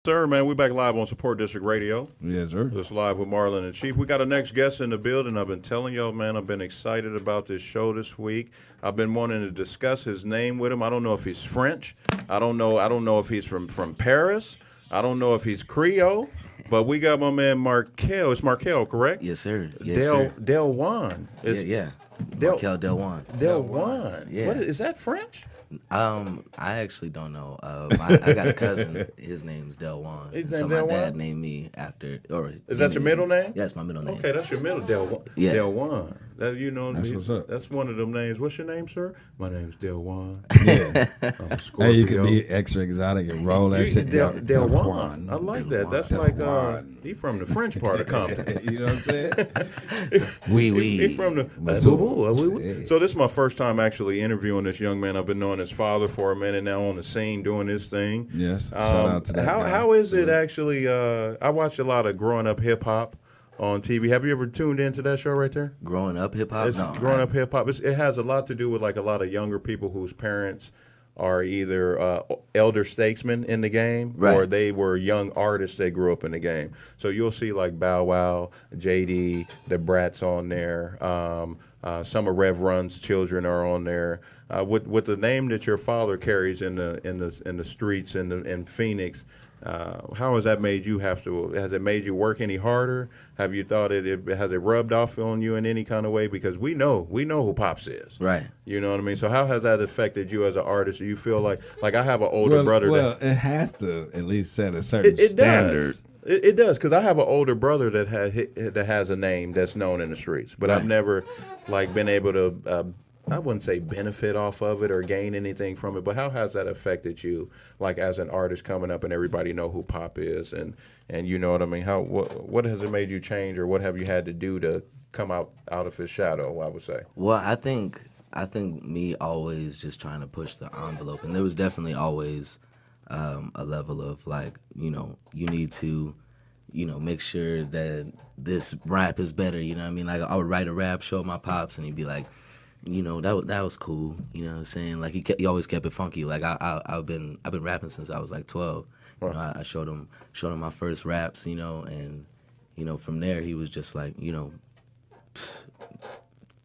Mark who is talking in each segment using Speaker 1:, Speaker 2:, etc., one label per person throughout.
Speaker 1: Sir, man, we back live on Support District Radio.
Speaker 2: Yes, sir.
Speaker 1: This live with Marlon and Chief. We got a next guest in the building. I've been telling y'all, man, I've been excited about this show this week. I've been wanting to discuss his name with him. I don't know if he's French. I don't know if he's from Paris. I don't know if he's Creole. But we got my man Marquel. It's Marquel, correct?
Speaker 3: Yes, sir. Yes, sir.
Speaker 1: Deljuan.
Speaker 3: Yeah. Marquel Deljuan.
Speaker 1: Deljuan.
Speaker 3: Yeah.
Speaker 1: What is that French?
Speaker 3: I actually don't know. I got a cousin. His name's Deljuan.
Speaker 1: His
Speaker 3: So
Speaker 1: name
Speaker 3: my
Speaker 1: Deljuan?
Speaker 3: dad named me after.
Speaker 1: Is that your middle name?
Speaker 3: Yeah, it's my middle name.
Speaker 1: Okay, that's your middle, Deljuan.
Speaker 3: Yeah.
Speaker 1: Deljuan. That,
Speaker 2: That's what's up.
Speaker 1: That's one of them names. What's your name, sir? My name's Deljuan.
Speaker 2: Yeah.
Speaker 1: I'm Scorpio.
Speaker 2: Hey, you can be extra exotic and roll that shit.
Speaker 1: Deljuan. I like that. That's like he from the French part of Compton.
Speaker 2: You know what I'm saying?
Speaker 1: He from the
Speaker 2: Hey.
Speaker 1: So this is my first time actually interviewing this young man. I've been knowing his father for a minute now on the scene doing his thing.
Speaker 2: Yes. Shout out to that guy.
Speaker 1: How is it actually? I watch a lot of growing up hip hop on TV. Have you ever tuned into that show right there?
Speaker 3: Growing up hip hop?
Speaker 1: It's
Speaker 3: No.
Speaker 1: growing up hip hop. It has a lot to do with like a lot of younger people whose parents are either elder statesmen in the game,
Speaker 3: Right.
Speaker 1: or they were young artists that grew up in the game. So you'll see like Bow Wow, JD, the Brats on there. Some of Rev Run's children are on there. With the name that your father carries in the streets in Phoenix. How has that made you has it made you work any harder? Have you thought has it rubbed off on you in any kind of way? Because we know who Pops is.
Speaker 3: Right.
Speaker 1: You know what I mean? So how has that affected you as an artist? Do you feel like I have an older brother
Speaker 2: Well, it has to at least set a certain standard.
Speaker 1: does. It does, because I have an older brother that has a name that's known in the streets, but I've
Speaker 3: Right.
Speaker 1: never been able to I wouldn't say benefit off of it or gain anything from it. But how has that affected you, like as an artist coming up and everybody know who Pop is, and you know what I mean? What has it made you change, or what have you had to do to come out of his shadow? I would say.
Speaker 3: Well, I think me always just trying to push the envelope, and there was definitely always a level of like, you need to, make sure that this rap is better. You know what I mean? Like I would write a rap, show my pops, and he'd be like, that was cool. You know what I'm saying? Like he always kept it funky. Like I've been rapping since I was like 12.
Speaker 1: Right.
Speaker 3: You know, I showed him my first raps. And from there he was just like,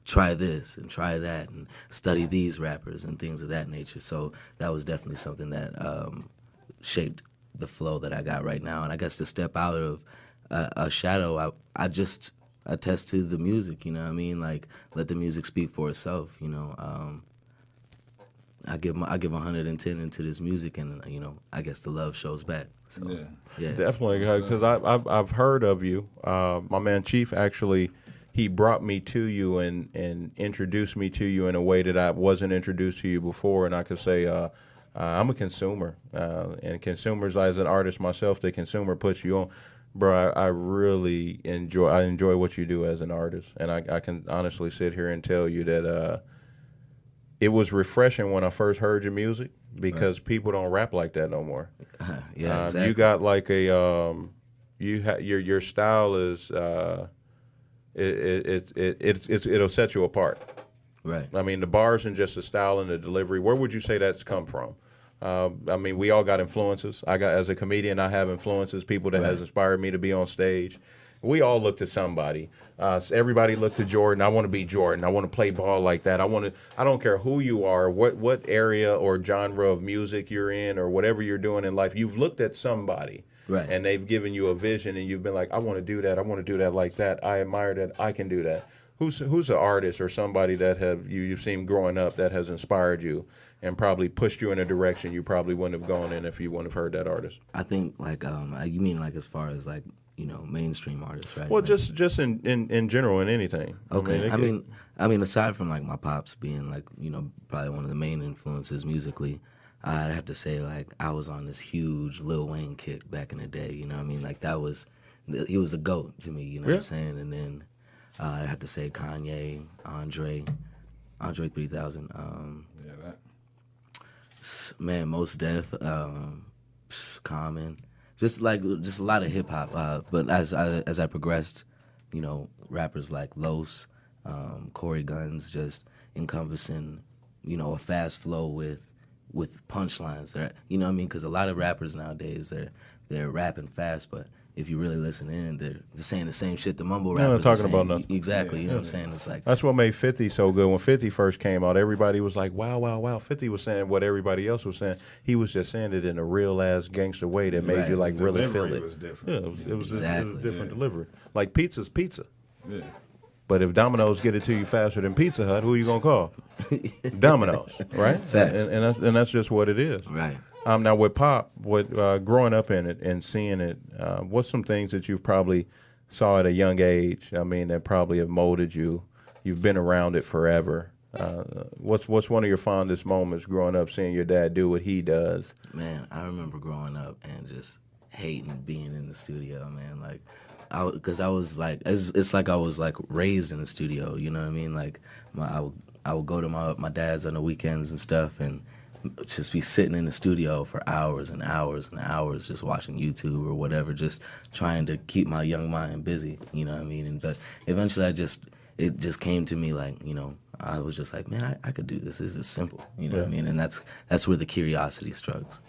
Speaker 3: try this and try that and study these rappers and things of that nature. So that was definitely something that shaped the flow that I got right now. And I guess to step out of a shadow, I just attest to the music, you know what I mean? Like, let the music speak for itself, I give 110 into this music, and I guess the love shows back. So yeah.
Speaker 1: Definitely, because I've heard of you. My man Chief actually, he brought me to you and introduced me to you in a way that I wasn't introduced to you before, and I could say I'm a consumer, and consumers, as an artist myself, the consumer puts you on. Bro, I really enjoy what you do as an artist, and I can honestly sit here and tell you that it was refreshing when I first heard your music, because people don't rap like that no more.
Speaker 3: Yeah, exactly.
Speaker 1: You got like your style is it'll set you apart.
Speaker 3: Right.
Speaker 1: I mean, the bars and just the style and the delivery. Where would you say that's come from? I mean, we all got influences. As a comedian, I have influences, people that has inspired me to be on stage. We all look to somebody. Everybody looked to Jordan. I want to be Jordan. I want to play ball like that. I don't care who you are, what area or genre of music you're in, or whatever you're doing in life. You've looked at somebody,
Speaker 3: right,
Speaker 1: and they've given you a vision, and you've been like, I want to do that. I want to do that like that. I admire that. I can do that. Who's an artist or somebody that you've seen growing up that has inspired you and probably pushed you in a direction you probably wouldn't have gone in if you wouldn't have heard that artist?
Speaker 3: I think like you mean like as far as like mainstream artists, right?
Speaker 1: Well,
Speaker 3: like,
Speaker 1: just in general, in anything.
Speaker 3: Okay, I mean aside from like my pops being like probably one of the main influences musically, I'd have to say like I was on this huge Lil Wayne kick back in the day. You know what I mean? Like he was a GOAT to me. You know what I'm saying? And then I have to say Kanye, Andre 3000. Man, Mos Def, Common, just a lot of hip hop. But as I progressed, rappers like Los, Corey Guns, just encompassing, a fast flow with, with punchlines. You know what I mean? Because a lot of rappers nowadays, they're rapping fast, but if you really listen in, they're saying the same shit the mumble rappers
Speaker 1: not talking about nothing.
Speaker 3: Exactly, you know what I'm saying? It's like
Speaker 1: that's what made 50 so good. When 50 first came out, everybody was like, wow, wow, wow. 50 was saying what everybody else was saying. He was just saying it in a real-ass gangster way that made you, like, really feel it.
Speaker 2: Was different.
Speaker 1: Yeah, it was a different delivery. Like, pizza's pizza.
Speaker 2: Yeah.
Speaker 1: But if Domino's get it to you faster than Pizza Hut, who are you going to call? Domino's, right?
Speaker 3: Facts.
Speaker 1: And that's just what it is.
Speaker 3: Right.
Speaker 1: Now with Pop, growing up in it and seeing it, what's some things that you've probably saw at a young age? I mean, that probably have molded you. You've been around it forever. What's one of your fondest moments growing up, seeing your dad do what he does?
Speaker 3: Man, I remember growing up and just hating being in the studio, man. Like, because I was like, it's like I was like raised in the studio. You know what I mean? Like, I would go to my dad's on the weekends and stuff, and just be sitting in the studio for hours and hours and hours, just watching YouTube or whatever, just trying to keep my young mind busy. You know what I mean? But eventually, it just came to me, like, you know, I was just like, man, I could do this. This is simple. You know what I mean? And that's where the curiosity struggles.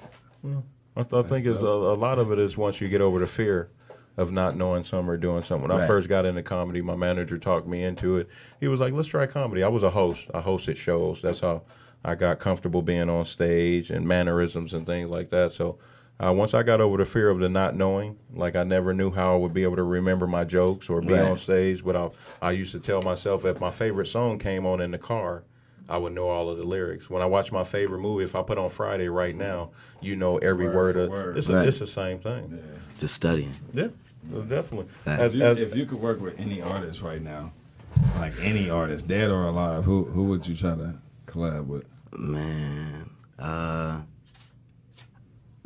Speaker 1: Yeah. I think it's a lot of it is once you get over the fear of not knowing something or doing something. When I first got into comedy, my manager talked me into it. He was like, let's try comedy. I was a host. I hosted shows. That's how I got comfortable being on stage and mannerisms and things like that. So once I got over the fear of the not knowing, like I never knew how I would be able to remember my jokes or be on stage. But I used to tell myself if my favorite song came on in the car, I would know all of the lyrics. When I watch my favorite movie, if I put on Friday right now, you know every word of it. It's the same thing.
Speaker 2: Yeah.
Speaker 3: Just studying.
Speaker 1: Yeah, definitely.
Speaker 2: If you could work with any artist right now, like any artist, dead or alive, who would you try to collab with?
Speaker 3: Man,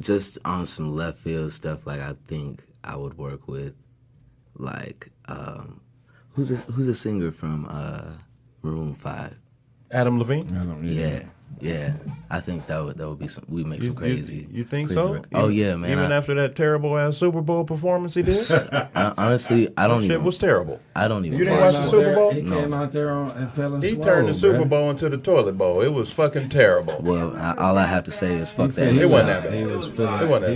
Speaker 3: just on some left field stuff, like I think I would work with, like, who's a singer from Maroon 5?
Speaker 1: Adam Levine?
Speaker 3: Yeah. I think that would be some. We'd make some crazy.
Speaker 1: You think
Speaker 3: crazy
Speaker 1: so?
Speaker 3: record. Oh yeah, man.
Speaker 1: Even after that terrible ass Super Bowl performance he did.
Speaker 3: Honestly, I don't even.
Speaker 1: Shit was terrible.
Speaker 3: I don't even.
Speaker 1: You didn't watch the Super Bowl?
Speaker 2: He came out there and fell
Speaker 1: He turned the Super Bowl into the toilet bowl. It was fucking terrible.
Speaker 3: Well, all I have to say is fuck that.
Speaker 1: It wasn't that bad.
Speaker 2: He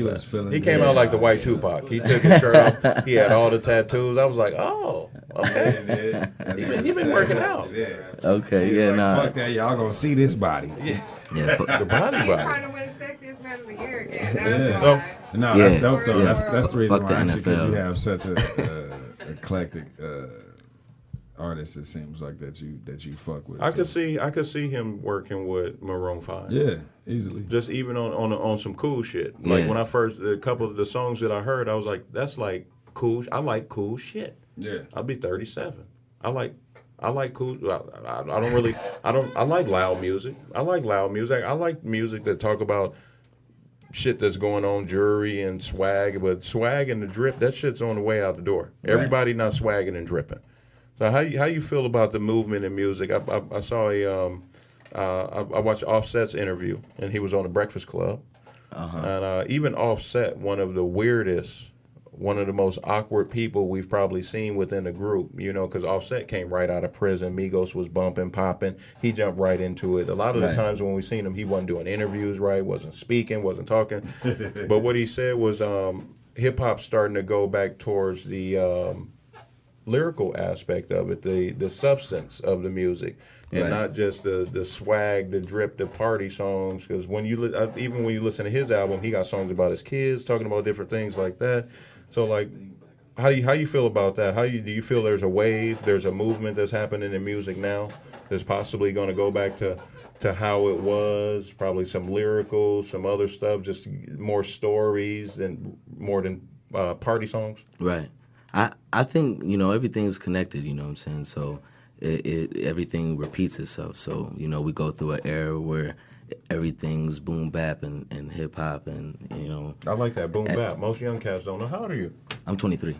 Speaker 2: was feeling.
Speaker 1: He came out like the white Tupac. He took his shirt off. He had all the tattoos. I was like, oh, okay. He been working out.
Speaker 3: Okay, yeah, nah.
Speaker 2: Fuck that, y'all gonna see this body.
Speaker 3: Yeah,
Speaker 1: the body.
Speaker 4: He's trying to win sexiest man of the year again. That's why.
Speaker 2: No,
Speaker 3: Yeah.
Speaker 2: that's dope though.
Speaker 3: Yeah.
Speaker 2: That's the reason
Speaker 3: Fuck the
Speaker 2: why, actually, because
Speaker 3: NFL.
Speaker 2: you have such a eclectic artist. It seems like that you fuck with.
Speaker 1: I could see him working with Maroon 5.
Speaker 2: Yeah, easily.
Speaker 1: Just even on some cool shit. Like when I first a couple of the songs that I heard, I was like, that's like cool. I like cool shit.
Speaker 2: Yeah,
Speaker 1: I'll be 37. I like cool. I like loud music. I like music that talk about shit that's going on, jury and swag. But swag and the drip, that shit's on the way out the door.
Speaker 3: Right.
Speaker 1: Everybody not swagging and dripping. So how you feel about the movement in music? I saw I watched Offset's interview, and he was on the Breakfast Club. And even Offset, one of the weirdest, one of the most awkward people we've probably seen within the group, you know, because Offset came right out of prison. Migos was bumping, popping. He jumped right into it. A lot of the times when we seen him, he wasn't doing interviews right, wasn't speaking, wasn't talking. But what he said was hip-hop starting to go back towards the lyrical aspect of it, the substance of the music, and not just the swag, the drip, the party songs. Because even when you listen to his album, he got songs about his kids, talking about different things like that. So like, how you feel about that? Do you feel there's a wave, there's a movement that's happening in music now that's possibly going to go back to how it was, probably some lyrical, some other stuff, just more stories more than party songs? Right.
Speaker 3: I think, you know, everything's connected, you know what I'm saying? So everything repeats itself. So, you know, we go through an era where everything's boom bap and hip hop, and, you know.
Speaker 1: I like that boom bap. Most young cats don't know. How old are you?
Speaker 3: I'm 23.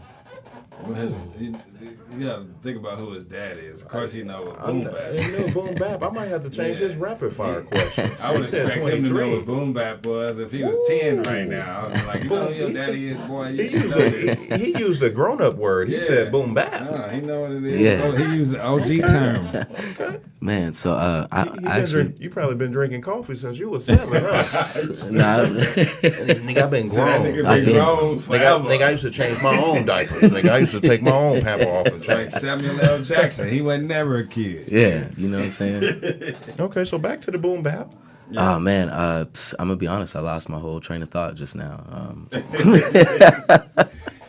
Speaker 2: You gotta think about who his dad is. Of course, he know what boom bap.
Speaker 1: He knew boom bap. I might have to change his rapid fire question.
Speaker 2: I would expect him to know what boom bap was if he was 10 right now. I was like, you know who your daddy is, boy.
Speaker 1: He used a grown up word. He said boom bap.
Speaker 2: He know what it is.
Speaker 3: Yeah.
Speaker 2: Oh, he used the OG term.
Speaker 1: Okay.
Speaker 3: Man, so
Speaker 1: You probably been drinking coffee since you was 7, huh?
Speaker 3: Nah,
Speaker 1: Nigga, I've been grown.
Speaker 2: Nigga,
Speaker 1: I used to change my own diapers. Nigga, I used to take my own pamper off and
Speaker 2: like
Speaker 1: change.
Speaker 2: Samuel L. Jackson. He was never a kid.
Speaker 3: yeah, you know what I'm saying?
Speaker 1: Okay, so back to the boom bap.
Speaker 3: Oh man, I'm gonna be honest. I lost my whole train of thought just now.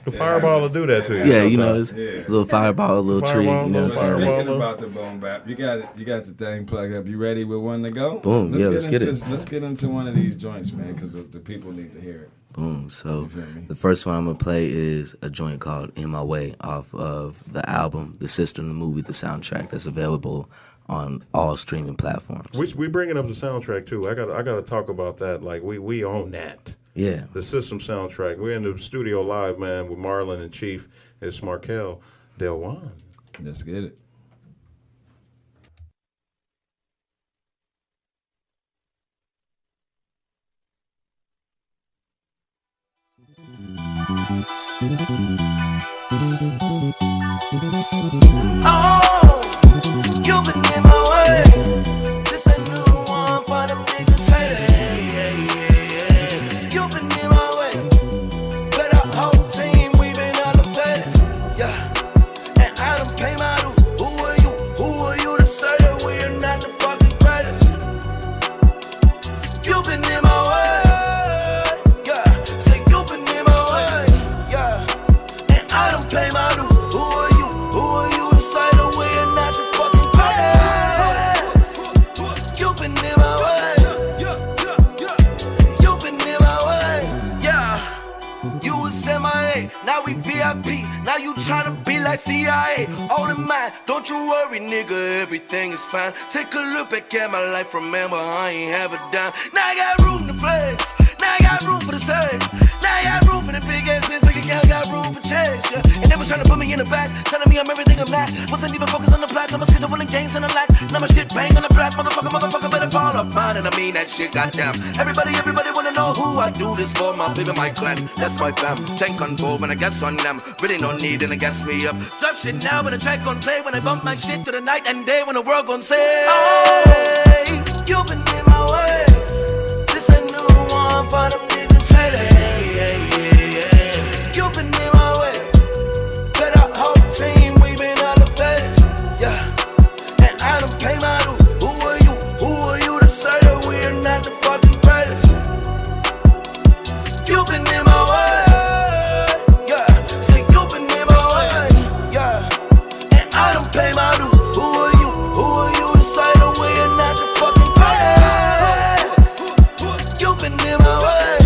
Speaker 1: The fireball will do that to you.
Speaker 3: Yeah, you know,
Speaker 1: sometimes.
Speaker 3: it's a little fireball, a little treat.
Speaker 1: Fireball,
Speaker 3: You know what I'm saying?
Speaker 1: fireball.
Speaker 2: Speaking about the boom bap, you got the thing plugged up. You ready with one to go?
Speaker 3: Boom. Let's get it.
Speaker 2: Let's get into one of these joints, man, because the people need to hear it.
Speaker 3: Boom. So
Speaker 2: feel me?
Speaker 3: the first one I'm gonna play is a joint called "In My Way" off of the album "The Sister in the Movie," the soundtrack that's available on all streaming platforms.
Speaker 1: We bringing up the soundtrack too. I got to talk about that. Like we own that.
Speaker 3: Yeah.
Speaker 1: The System soundtrack. We're in the studio live, man, with Marlon and Chief. It's Marquel Deljuan.
Speaker 2: Let's get it.
Speaker 5: Oh, you've been in my way. This a new one for them niggas. Hey, you've been in my way. But our whole team, we been elevated. Yeah, and I done pay my dues. Who are you? Who are you to say that we're not the fucking greatest? You've been in my way. Yeah, say you've been in my way. Yeah, and I done pay my dues. Who are you? Who are you to say that we're not the fucking greatest? You've been in my way. You've been in my way. Yeah. You was MIA, now we VIP. Now you tryna be like CIA. All in mind, don't you worry, nigga, everything is fine. Take a look back at my life, remember I ain't have a dime. Now I got room to flex, now I got room for the sex. Now I got room for the big ass bitch, big account, got room for checks, yeah. And they was tryna put me in the box, telling me I'm everything I'm not. Wasn't even focused on the plot, I'm a schedule winning games and a lot. Now my shit bang on the block, motherfucker better fall off mine. And I mean that shit, goddamn. Everybody wanna know who I do this for. My baby, my clan, that's my fam. Tank control when I guess on them. Really no need and I gas me up. Drop shit now when the track gon' play. When I bump my shit to the night and day when the world gon' say, oh, you've been in my way. This a new one for them niggas. Hey, you've been in my way. But our whole team, we been elevated. Yeah, and I done pay my dues. Who are you? Who are you to say that we're not the fucking greatest? You've been in my way. Yeah, say you've been in my way. Yeah, and I done pay my dues. Who are you? Who are you to say that we're not the fucking greatest? You've been in my way.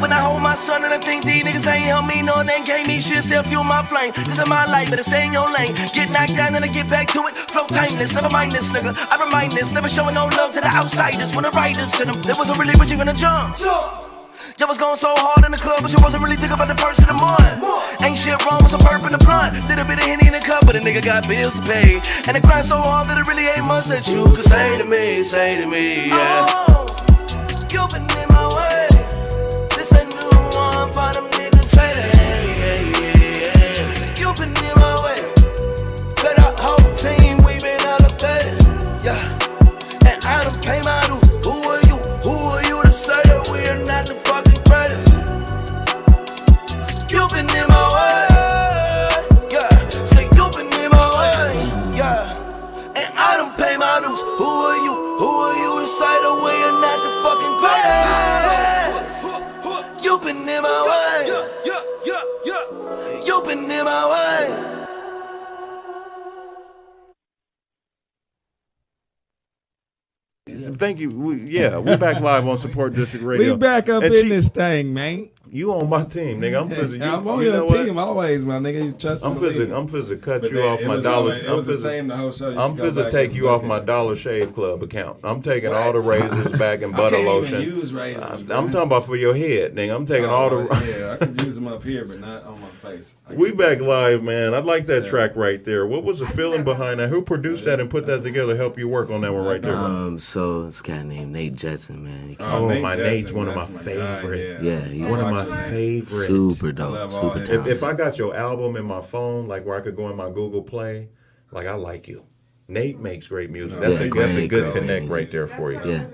Speaker 5: When I hold my son and I think these niggas ain't help me, no, they gave me shit, still fuel my flame. This is my life, better stay in your lane. Get knocked down and I get back to it. Flow timeless, never mind this nigga. I remind this, never showing no love to the outsiders. When the writers to them, they wasn't really what you gonna jump. Y'all was going so hard in the club, but you wasn't really thinking about the first of the month. Ain't shit wrong with some perp in the blunt. Little bit of Henny in the cup, but a nigga got bills to pay. And it grind so hard that it really ain't much that you could say to me, yeah. Oh, you've been in my way. For them niggas say that, you've been in my way. But our whole team, we been elevated. Yeah, and I done pay my dues. Who are you? Who are you to say that we're not the fucking greatest? You've been in my way. Yeah, say you've been in my way. Yeah, and I done pay my dues. Who are you? Who are you to say that we're not the fucking greatest? You've been in my way. You've been in my way.
Speaker 1: Thank you. We're back live on Support District Radio.
Speaker 2: We back up
Speaker 1: And
Speaker 2: in this thing, man.
Speaker 1: You on my team, nigga. I'm physically.
Speaker 2: I'm on your team always, my nigga. You trust me.
Speaker 1: I'm physically cut you off my dollar. I'm physically take you off my Dollar Shave Club account. I'm taking all the razors back and butter lotion. I'm talking about for your head, nigga. I'm taking all the.
Speaker 2: Yeah, I could use them up here, but not on my face.
Speaker 1: We back live, man. I like that track right there. What was the feeling behind that? Who produced that and put that together? Help you work on that one right there.
Speaker 3: So it's a guy named Nate Jetson, man.
Speaker 1: Nate's one of my favorite.
Speaker 3: Yeah, he's
Speaker 1: one of my favorite.
Speaker 3: Super dope. Super talented.
Speaker 1: If I got your album in my phone, like where I could go in my Google Play, like I like you. Nate makes great music. That's a good connect right there for you.
Speaker 3: Yeah.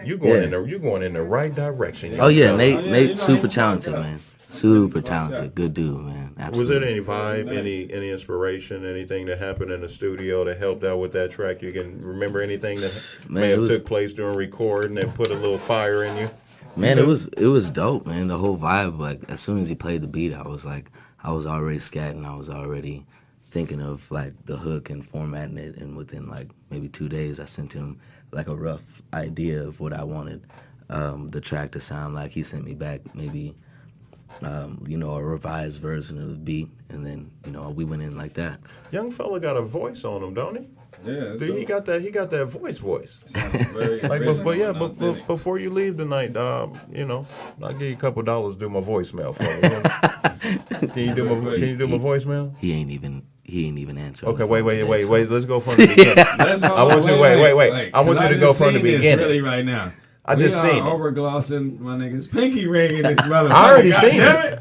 Speaker 1: You going in the right direction.
Speaker 3: Oh yeah, Nate's super talented, man. Super talented, good dude, man. Absolutely.
Speaker 1: Was there any vibe, any inspiration, anything that happened in the studio that helped out with that track? You can remember anything that may have took place during recording and put a little fire in you?
Speaker 3: Man, it was dope, man. The whole vibe, like as soon as he played the beat, I was already scatting. I was already thinking of like the hook and formatting it, and within like maybe 2 days, I sent him like a rough idea of what I wanted the track to sound like. He sent me back maybe a revised version of the beat, and then we went in like that.
Speaker 1: Young fella got a voice on him, don't he?
Speaker 2: Yeah,
Speaker 1: dude, he got that voice.
Speaker 2: Like,
Speaker 1: but before you leave tonight, I'll give you a couple dollars to do my voicemail for me. Can you do my voicemail?
Speaker 3: He ain't even answering.
Speaker 1: Okay, wait. Let's go from the beginning. I want you. Wait. I want you to go from the beginning.
Speaker 2: Really, right now.
Speaker 1: I just seen it.
Speaker 2: Overglossing my nigga's pinky ring in this motherfucker.
Speaker 1: I already seen it.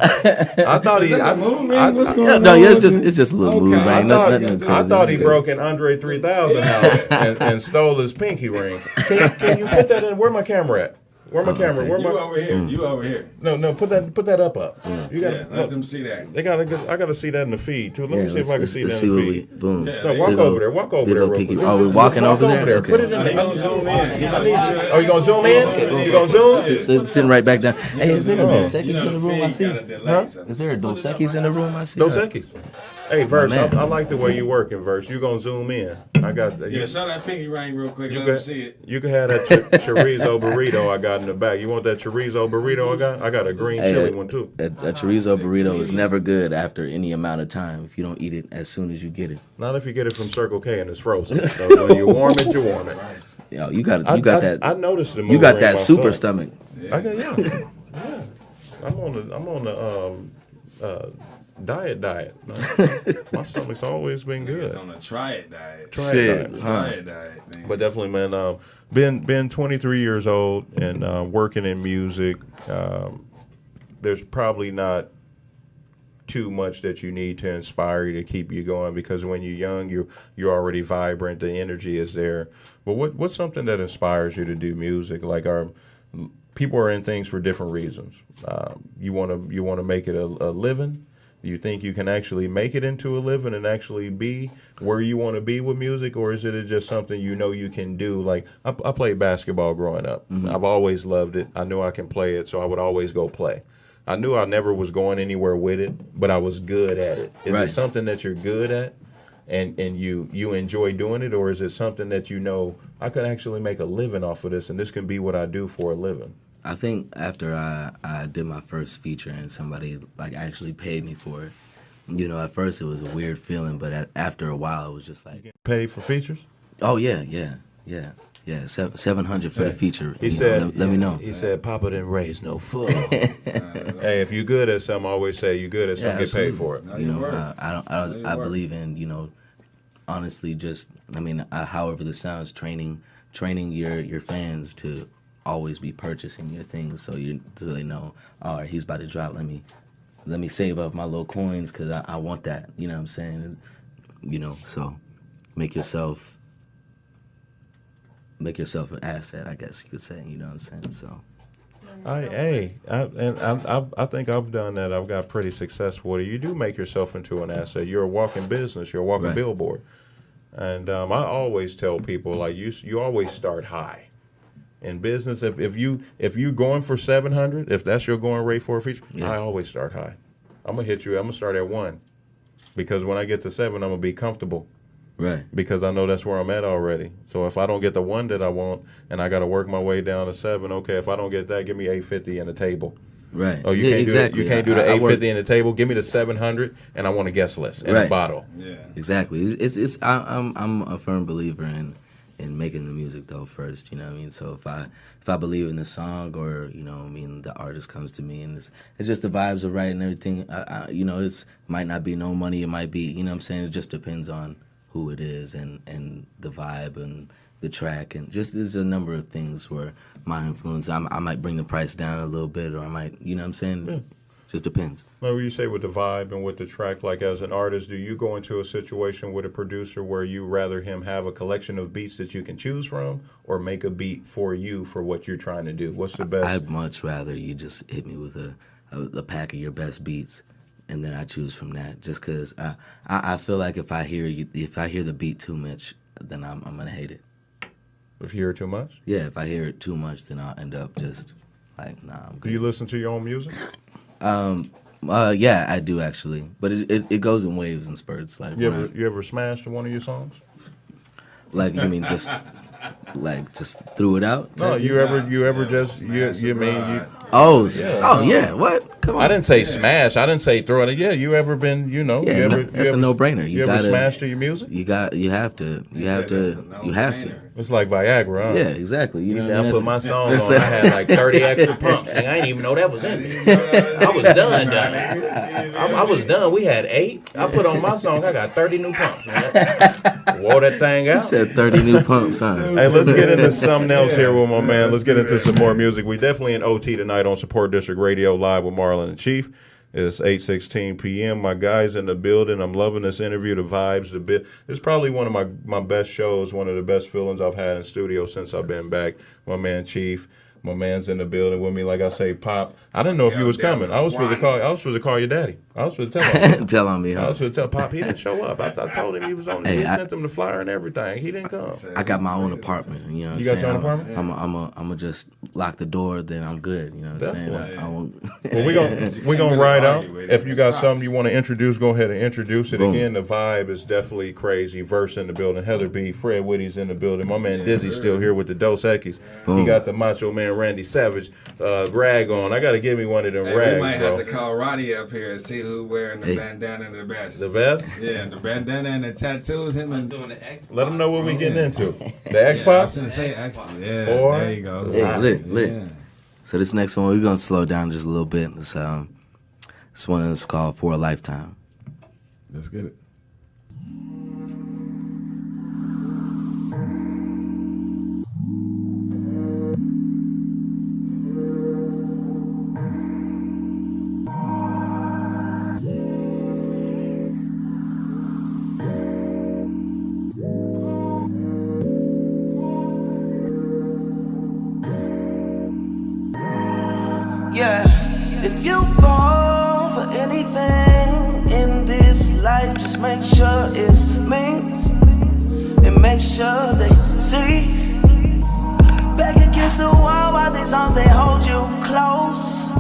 Speaker 1: I thought he.
Speaker 2: What's going on?
Speaker 3: No, it's just a little mood ring. Nothing crazy.
Speaker 1: I thought he broke in Andre 3000 house and stole his pinky ring. Can you put that in? Where my camera at? Where my camera?
Speaker 2: Okay. You over here.
Speaker 1: No, put that up. You got
Speaker 2: let them see that.
Speaker 1: I gotta see that in the feed too. Let me see if I can see that in the feed.
Speaker 3: Boom.
Speaker 1: No, walk over there real quick.
Speaker 3: Oh, we walking over there? Okay.
Speaker 1: Put it in.
Speaker 2: Gonna zoom in.
Speaker 1: Oh, you gonna zoom in? You gonna zoom?
Speaker 3: Sitting right back down. Hey, is there a Dos Equis in the room? I see. Is there a Dos Equis in the room? I see.
Speaker 1: Dos Equis. Hey, Verse, I like the way you working, Verse. You gonna zoom in? I got.
Speaker 2: Show that pinky ring real quick. Let them see it.
Speaker 1: You can have that chorizo burrito I got in the back. You want that chorizo burrito I got? I got a green chili one too.
Speaker 3: A chorizo burrito is never good after any amount of time if you don't eat it as soon as you get it.
Speaker 1: Not if you get it from Circle K and it's frozen. So when you warm it, you warm it.
Speaker 3: Yo, you got that.
Speaker 1: I noticed the.
Speaker 3: You got that super stomach.
Speaker 1: I got yeah. I'm on the diet. My stomach's always been good.
Speaker 2: It's on a try it diet.
Speaker 1: Try it diet, man. But definitely, man. Been 23 years old and working in music. There's probably not too much that you need to inspire you to keep you going, because when you're young, you're already vibrant. The energy is there. But what's something that inspires you to do music? Like people are in things for different reasons. You want to make it a living. Do you think you can actually make it into a living and actually be where you want to be with music, or is it just something you can do? Like I played basketball growing up. Mm-hmm. I've always loved it. I knew I can play it, so I would always go play. I knew I never was going anywhere with it, but I was good at it. Is it something that you're good at and you enjoy doing it, or is it something that I could actually make a living off of this and this can be what I do for a living?
Speaker 3: I think after I did my first feature and somebody like actually paid me for it, at first it was a weird feeling, but after a while it was just like
Speaker 1: paid for features.
Speaker 3: Oh yeah. 700 for the feature.
Speaker 1: He said,
Speaker 3: "Let me know."
Speaker 1: He said, "Papa didn't raise no fool." Hey, if you're good at something, I always say you're good at something. Get paid for it.
Speaker 3: I believe in honestly, however this sounds, training your fans to always be purchasing your things, so they know, all right, he's about to drop. Let me save up my little coins because I want that. You know what I'm saying? So make yourself an asset, I guess you could say. You know what I'm saying? So.
Speaker 1: I think I've done that. I've got pretty successful with it. You do make yourself into an asset. You're a walking business. You're a walking billboard. And I always tell people, like, you always start high. In business, if you going for 700, if that's your going rate for a feature, I always start high. I'm gonna hit you. I'm gonna start at 1, because when I get to 7, I'm gonna be comfortable,
Speaker 3: Right.
Speaker 1: Because I know that's where I'm at already. So if I don't get the one that I want and I got to work my way down to 7, okay, if I don't get that, give me 850 in the table.
Speaker 3: Right.
Speaker 1: Oh, you can't do it. You can't do the 850 in the table. Give me the 700 and I want a guest list and a bottle.
Speaker 2: Yeah.
Speaker 3: Exactly. I'm a firm believer in making the music though first, you know what I mean? So if I believe in the song or, you know what I mean, the artist comes to me and it's just the vibes are right and everything, you know, it's might not be no money, it might be, you know what I'm saying? It just depends on who it is and the vibe and the track and just there's a number of things where my influence, I might bring the price down a little bit or I might, you know what I'm saying? Yeah. Just depends.
Speaker 1: Now, when you say with the vibe and with the track, like as an artist, do you go into a situation with a producer where you rather him have a collection of beats that you can choose from or make a beat for you for what you're trying to do? What's the best?
Speaker 3: I'd much rather you just hit me with a pack of your best beats and then I choose from that just because I feel like if I hear the beat too much, then I'm going to hate it.
Speaker 1: If you hear it too much?
Speaker 3: Yeah, if I hear it too much, then I'll end up just like, nah, I'm good.
Speaker 1: Do you listen to your own music?
Speaker 3: Yeah, I do actually, but it goes in waves and spurts. Like
Speaker 1: you ever smashed one of your songs?
Speaker 3: Like you mean just threw it out?
Speaker 1: No, you ever just you mean you?
Speaker 3: Oh yeah, what? Come on.
Speaker 1: I didn't say smash. I didn't say throw it. Yeah, you ever been? You know,
Speaker 3: yeah, that's a no-brainer.
Speaker 1: You ever smash to your music?
Speaker 3: You have to.
Speaker 1: It's like Viagra, huh?
Speaker 3: Yeah, exactly. You know,
Speaker 1: I put my song on. I had like 30 extra pumps. I didn't even know that was in there. I was done. I was done. We had 8. I put on my song. I got 30 new pumps. Man. Wore that thing out.
Speaker 3: You said 30 new pumps, huh?
Speaker 1: Hey, let's get into something else here with my man. Let's get into some more music. We definitely in OT tonight on Support District Radio live with Marlon and Chief. It's 8:16 p.m. My guy's in the building. I'm loving this interview. The vibes, the bit. It's probably one of my best shows. One of the best feelings I've had in studio since I've been back. My man Chief. My man's in the building with me. Like I say, Pop. I didn't know if you was coming. I was supposed to call your daddy. I was supposed to tell him.
Speaker 3: Tell on me, huh?
Speaker 1: I was supposed to tell Pop he didn't show up. I told him he was on. He sent him the flyer and everything. He didn't come.
Speaker 3: I got my own apartment. You know what I'm
Speaker 1: saying? You got your own apartment?
Speaker 3: I'm gonna just lock the door. Then I'm good. You know what I'm saying? I won't.
Speaker 1: Well, we gonna ride out. If you got something you want to introduce, go ahead and introduce it.
Speaker 3: Boom.
Speaker 1: Again, the vibe is definitely crazy. Verse in the building. Heather B. Fred Whitty's in the building. My man Dizzy's still here with the Dos Equis. He got the Macho Man Randy Savage rag on. I got to give me one of them rags,
Speaker 2: we might
Speaker 1: bro.
Speaker 2: have to call Roddy up here and see who wearing the bandana and the vest.
Speaker 1: The vest?
Speaker 2: Yeah, the bandana and the tattoos. Him and
Speaker 6: doing the X.
Speaker 1: Let them know what we getting into. The X Pop?
Speaker 2: I was gonna say X. Yeah,
Speaker 1: 4.
Speaker 2: there you go.
Speaker 3: Yeah, lit.
Speaker 2: Yeah.
Speaker 3: So this next one we're gonna slow down just a little bit. This one is called For a Lifetime.
Speaker 2: Let's get it.
Speaker 5: Yeah, if you fall for anything in this life, just make sure it's me. And make sure they see. Back against the wall while these arms, they hold you close.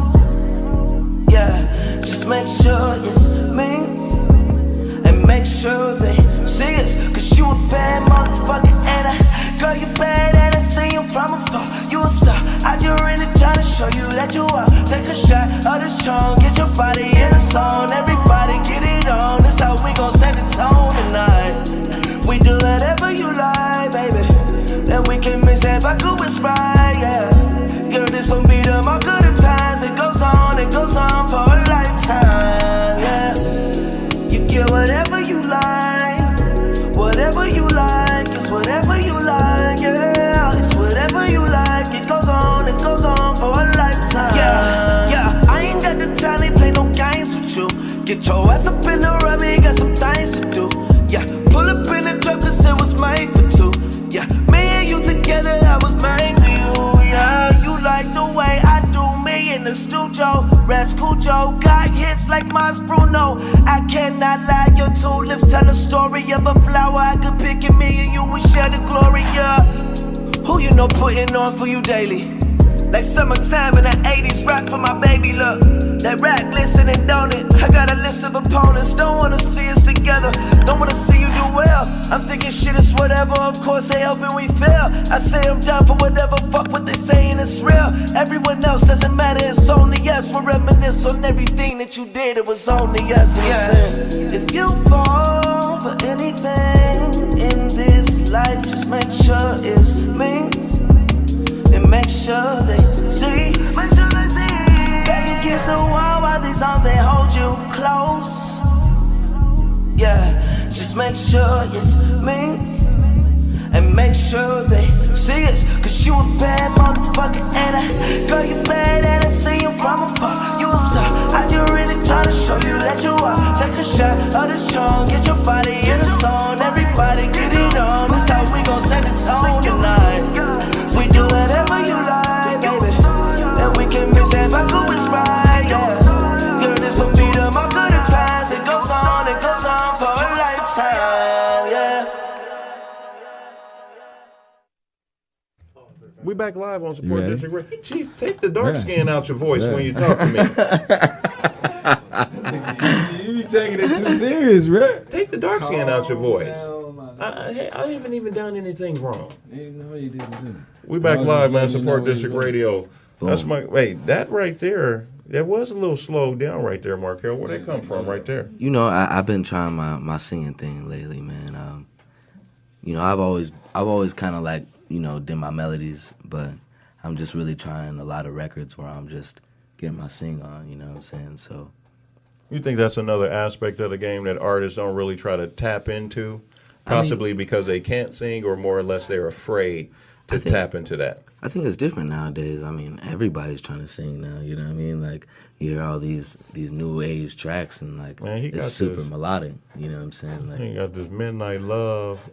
Speaker 5: Yeah, just make sure it's me. And make sure they see us. Cause you a bad motherfucker and girl, you bad and I see you from afar. You a star, I just really tryna show you that you are. Take a shot of the strong, get your body in the zone. Everybody get it on, that's how we gon' set the tone tonight. We do whatever you like, baby. Then we can mix that vodka with Sprite, yeah. Girl, this will be the mark of the times. It goes on for a lifetime, yeah. You get whatever you like, whatever you like, it's whatever you like, yeah. It's whatever you like, it goes on for a lifetime. Yeah, I ain't got the time to play no games with you. Get your ass up in the rubber, you got some things to do. Yeah, pull up in the truck cause it was made for two. Yeah, me and you together, I was made for you. Yeah, you like the way I do me in the studio. Raps Cujo, got hits like Mars Bruno. I cannot lie, your 2 lips tell a story of a flower. I could pick it, me and you, we share the glory, yeah. Who you know putting on for you daily? Like summertime in the 80s, rap for my baby, look. That rack listening, don't it? I got a list of opponents, don't wanna see us together, don't wanna see you do well. I'm thinking shit is whatever, of course they hoping we fail. I say I'm down for whatever, fuck what they saying, it's real. Everyone else doesn't matter, it's only us. We'll reminisce on everything that you did, it was only us. You know what I'm saying? If you fall for anything in this life, just make sure it's me. And make sure they see. Make sure they see. Back against the wall while these arms they hold you close. Yeah, just make sure it's me. And make sure they see us. Cause you a bad motherfucker and girl, you bad and I see you from afar. You a star, I just really tryna show you that you are. Take a shot of the strong, get your body in the zone. Everybody get it on, that's how we gon' set the tone tonight. We do whatever you like, baby. And we can mix that vodka with Sprite, yeah. Girl, this will be the most of the times. It goes on for a lifetime, yeah.
Speaker 1: We back live on Support District. Chief, take the dark skin out your voice when you talk to me.
Speaker 2: You be taking it too serious, bro.
Speaker 1: Take the dark skin out your voice. I haven't even done anything wrong.
Speaker 2: No, you didn't.
Speaker 1: We back live, man. Support District Radio. That's my wait. That right there. That was a little slowed down right there, Marquel. Where'd they come from, right there?
Speaker 3: You know, I've been trying my singing thing lately, man. You know, I've always kind of like, you know, did my melodies, but I'm just really trying a lot of records where I'm just getting my sing on, you know what I'm saying? So,
Speaker 1: you think that's another aspect of the game that artists don't really try to tap into, possibly because they can't sing, or more or less they're afraid to tap into that?
Speaker 3: I think it's different nowadays. I mean, everybody's trying to sing now, you know what I mean? Like, you hear all these new age tracks and like, man, it's super melodic, you know what I'm saying? Like,
Speaker 1: he got this Midnight Love.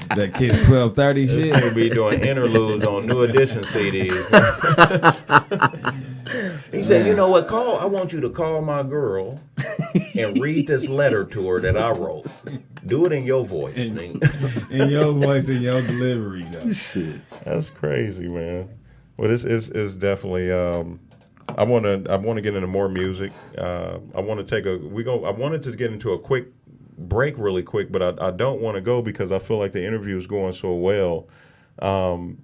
Speaker 2: That kid's 1230 shit.
Speaker 1: He be doing interludes on New Edition CDs. He said, you know what, I want you to call my girl and read this letter to her that I wrote. Do it in your voice.
Speaker 2: In your voice, in your delivery, though.
Speaker 3: Shit.
Speaker 1: That's crazy, man. Well, this is definitely. I want to get into more music. I want to I wanted to get into a quick break, really quick, but I don't want to go because I feel like the interview is going so well.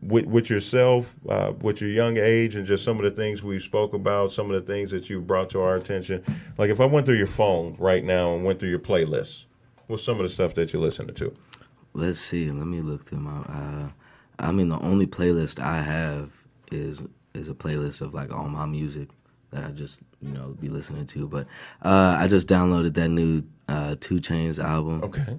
Speaker 1: With yourself, with your young age, and just some of the things we spoke about, some of the things that you brought to our attention. Like if I went through your phone right now and went through your playlists, what's some of the stuff that you're listening to?
Speaker 3: Let's see. Let me look through my. I mean, the only playlist I have is a playlist of like all my music that I just be listening to. But I just downloaded that new 2 Chainz album.
Speaker 1: Okay.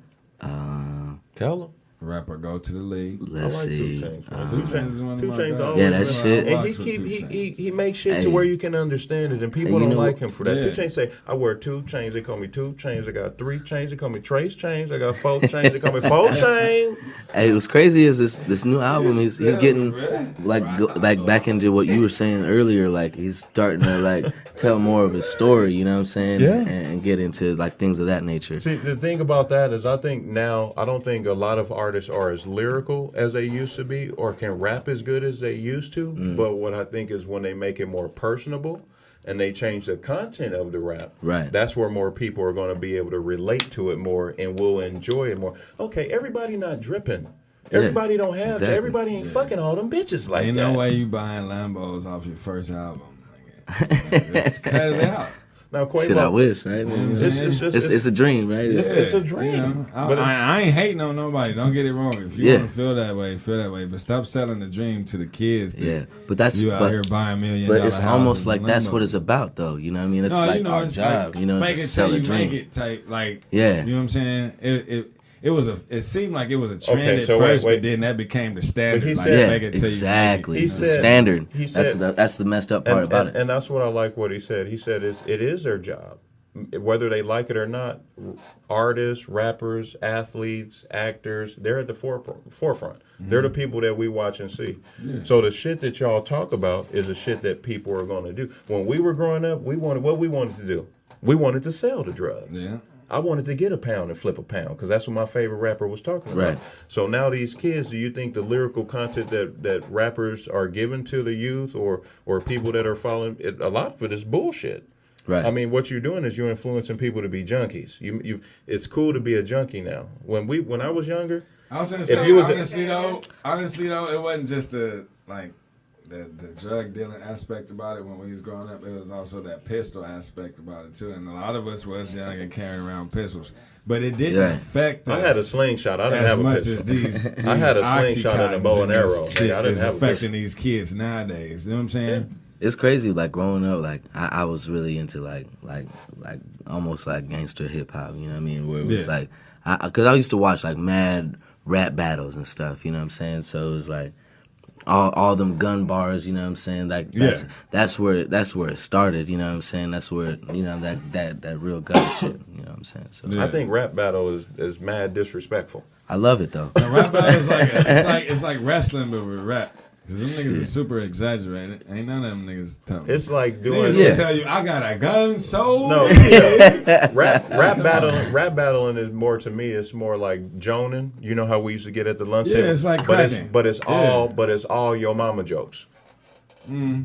Speaker 1: Tell them.
Speaker 2: Rapper go to the league.
Speaker 3: Let's see.
Speaker 1: 2 Chainz always.
Speaker 3: Yeah, that shit.
Speaker 1: And he makes shit to where you can understand it, and people don't like him for that. 2 Chainz say, I wear 2 chains. They call me 2 Chainz. I got 3 chains. They call me Trace Chains. I got 4 chains. They call me 4 Chains.
Speaker 3: Hey, what's crazy is this new album. He's getting like back into what you were saying earlier. Like he's starting to like tell more of his story. You know what I'm saying?
Speaker 1: Yeah.
Speaker 3: And get into like things of that nature.
Speaker 1: See, the thing about that is, I think now I don't think a lot of artists are as lyrical as they used to be, or can rap as good as they used to. But what I think is when they make it more personable and they change the content of the rap,
Speaker 3: right,
Speaker 1: that's where more people are going to be able to relate to it more and will enjoy it more. Okay, everybody not dripping. Everybody don't have
Speaker 3: exactly.
Speaker 1: Everybody ain't fucking all them bitches like
Speaker 2: ain't
Speaker 1: that.
Speaker 2: No way you buying Lambos off your first album. Just cut it out.
Speaker 1: Now,
Speaker 3: shit, I wish, right? It's a dream, right?
Speaker 1: It's a dream.
Speaker 2: But I ain't hating on nobody. Don't get it wrong. If you want to feel that way, feel that way. But stop selling the dream to the kids.
Speaker 3: But that's
Speaker 2: you out here buying $1 million.
Speaker 3: But it's almost like that's what it's about, though. You know what I mean? It's like our job.
Speaker 2: Like,
Speaker 3: to sell a dream.
Speaker 2: Make it type, like,
Speaker 3: yeah.
Speaker 2: You know what I'm saying? It seemed like it was a trend at first, but then that became the standard.
Speaker 1: He said,
Speaker 3: exactly. He said, standard. That's the messed up part about it.
Speaker 1: And that's what I like what he said. He said it is their job. Whether they like it or not, artists, rappers, athletes, actors, they're at the forefront. Mm-hmm. They're the people that we watch and see. Yeah. So the shit that y'all talk about is the shit that people are going to do. When we were growing up, what we wanted to do. We wanted to sell the drugs.
Speaker 2: Yeah.
Speaker 1: I wanted to get a pound and flip a pound because that's what my favorite rapper was talking about.
Speaker 3: Right.
Speaker 1: So now these kids, do you think the lyrical content that rappers are giving to the youth or people that are following it, a lot of it is bullshit.
Speaker 3: Right.
Speaker 1: I mean, what you're doing is you're influencing people to be junkies. It's cool to be a junkie now. When I was younger,
Speaker 2: I was gonna say, honestly though, it wasn't just the drug dealing aspect about it when we was growing up. It was also that pistol aspect about it too. And a lot of us was young and carrying around pistols, but it didn't affect us.
Speaker 1: I had a slingshot. I didn't have a pistol.
Speaker 2: As much as these
Speaker 1: I had a slingshot and a bow and arrow.
Speaker 2: Shit
Speaker 1: I didn't have
Speaker 2: affecting these kids nowadays. You know what I'm saying?
Speaker 1: Yeah.
Speaker 3: It's crazy, like growing up, like I was really into like almost like gangster hip hop, you know what I mean? Where it was like, because I used to watch like mad rap battles and stuff, you know what I'm saying? So it was like all them gun bars, you know what I'm saying? Like that's where it started, you know what I'm saying? That's where that real gun shit, you know what I'm saying? So
Speaker 1: I think rap battle is mad disrespectful.
Speaker 3: I love it though.
Speaker 2: The rap battle is it's like wrestling but with rap. Cause them niggas are super exaggerated. Ain't none of them niggas tell me.
Speaker 1: It's like doing.
Speaker 2: Niggas will tell you, I got a gun, so.
Speaker 1: No, rap battling is more to me. It's more like joning. You know how we used to get at the lunch table.
Speaker 2: Yeah, it's like
Speaker 1: cracking. But it's all your mama jokes.
Speaker 2: Yeah.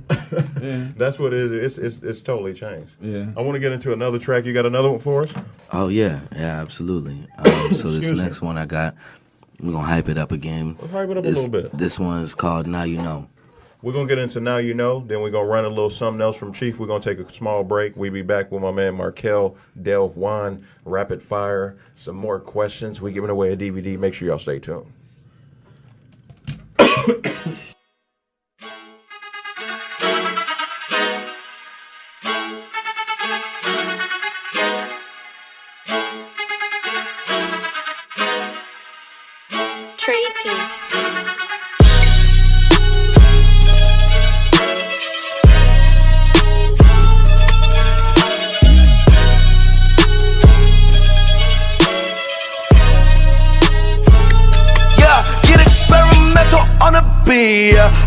Speaker 1: That's what it is. It's totally changed.
Speaker 2: Yeah.
Speaker 1: I want to get into another track. You got another one for us?
Speaker 3: Oh yeah, absolutely. So this next one I got. We're going to hype it up again.
Speaker 1: Let's hype it up a little bit.
Speaker 3: This one is called Now You Know.
Speaker 1: We're going to get into Now You Know. Then we're going to run a little something else from Chief. We're going to take a small break. We'll be back with my man Marquel Deljuan. Rapid fire. Some more questions. We're giving away a DVD. Make sure y'all stay tuned.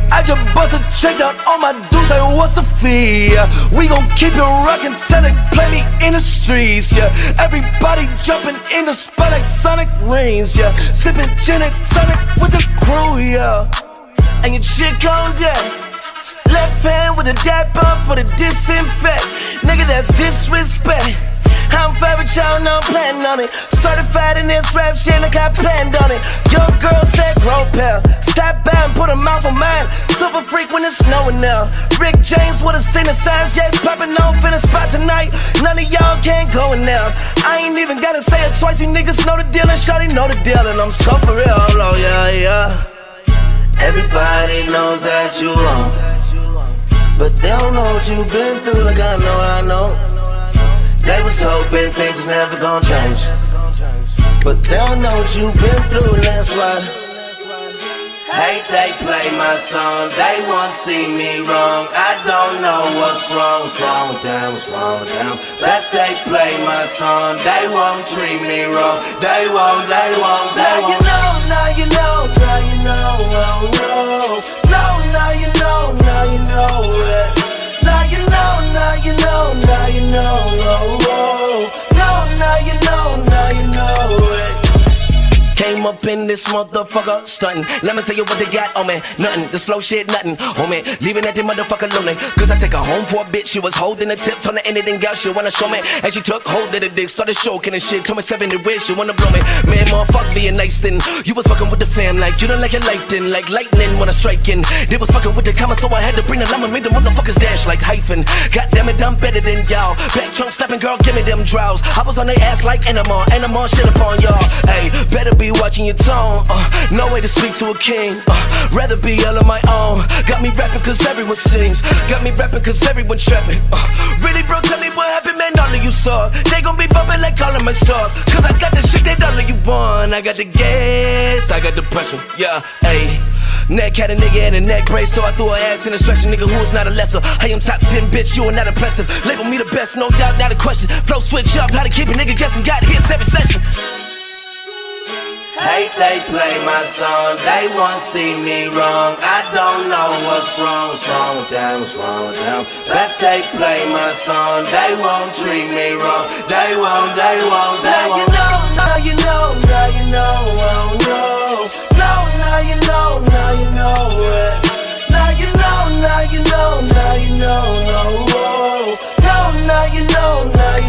Speaker 5: I just bust a check down on my dudes like what's the fee? We gon' keep it rockin' till they play me in the streets, yeah. Everybody jumping in the spot like Sonic rings, yeah. Sippin' gin and tonic with the crew, yeah. And your chick on deck. Left hand with a dap up for the disinfect. Nigga, that's disrespect. I'm favorite, y'all know I'm planning on it. Certified in this rap shit like I planned on it. Your girl said grow pal. Stop by and put a mouth on mine. Super freak when it's snowing now. Rick James would've seen the signs. Yeah, it's popping off in the spot tonight. None of y'all can't go in now. I ain't even gotta say it twice. You niggas know the deal and shawty know the deal. And I'm so for real, oh yeah, yeah. Everybody knows that you on, but they don't know what you been through like I know. They was hoping things was never gonna change, but they don't know what you been through, and that's why. Hate they play my song, they won't see me wrong. I don't know what's wrong with them, what's wrong with them. Let they play my song, they won't treat me wrong. They won't. Now you know, now you know, oh no. No, now you know it. Now you know, oh. No, now you know it. Came up in this motherfucker stuntin'. Let me tell you what they got on me. Nothing, this flow shit, nothing. Homie, leaving that motherfucker lonely. Cause I take her home for a bitch. She was holding the tip, turn her anything out. She wanna show me. And she took hold of the dick, started choking and shit. Told me 70 wish, she wanna blow me. Man, motherfuck being nice then. You was fucking with the fam like you don't like your life then. Like lightning when I strike in. They was fucking with the comments, so I had to bring the llama. Made the motherfuckers dash like hyphen. God damn it, I'm better than y'all. Back trunk stepping, girl, give me them draws. I was on their ass like animal shit upon y'all. Hey, better be watching your tone. No way to speak to a king. Rather be all on my own. Got me rapping cause everyone sings. Got me rapping cause everyone trapping. Really bro, tell me what happened, man, all of you saw. They gon' be bumping like all of my stuff. Cause I got the shit that all of you want. I got the gas, I got the pressure. Yeah, ayy. Neck had a nigga in a neck brace, so I threw her ass in a stretcher. Nigga who is not a lesser. I am top 10, bitch, you are not impressive. Label me the best, no doubt, not a question. Flow switch up, how to keep a nigga guessing. Got hits every session. Hate they play my song, they won't see me wrong. I don't know what's wrong with them, what's wrong with them. Left they play my song, they won't treat me wrong. They won't. Now you know, oh no. No, now you know it. Now you know, no. No, now you know it.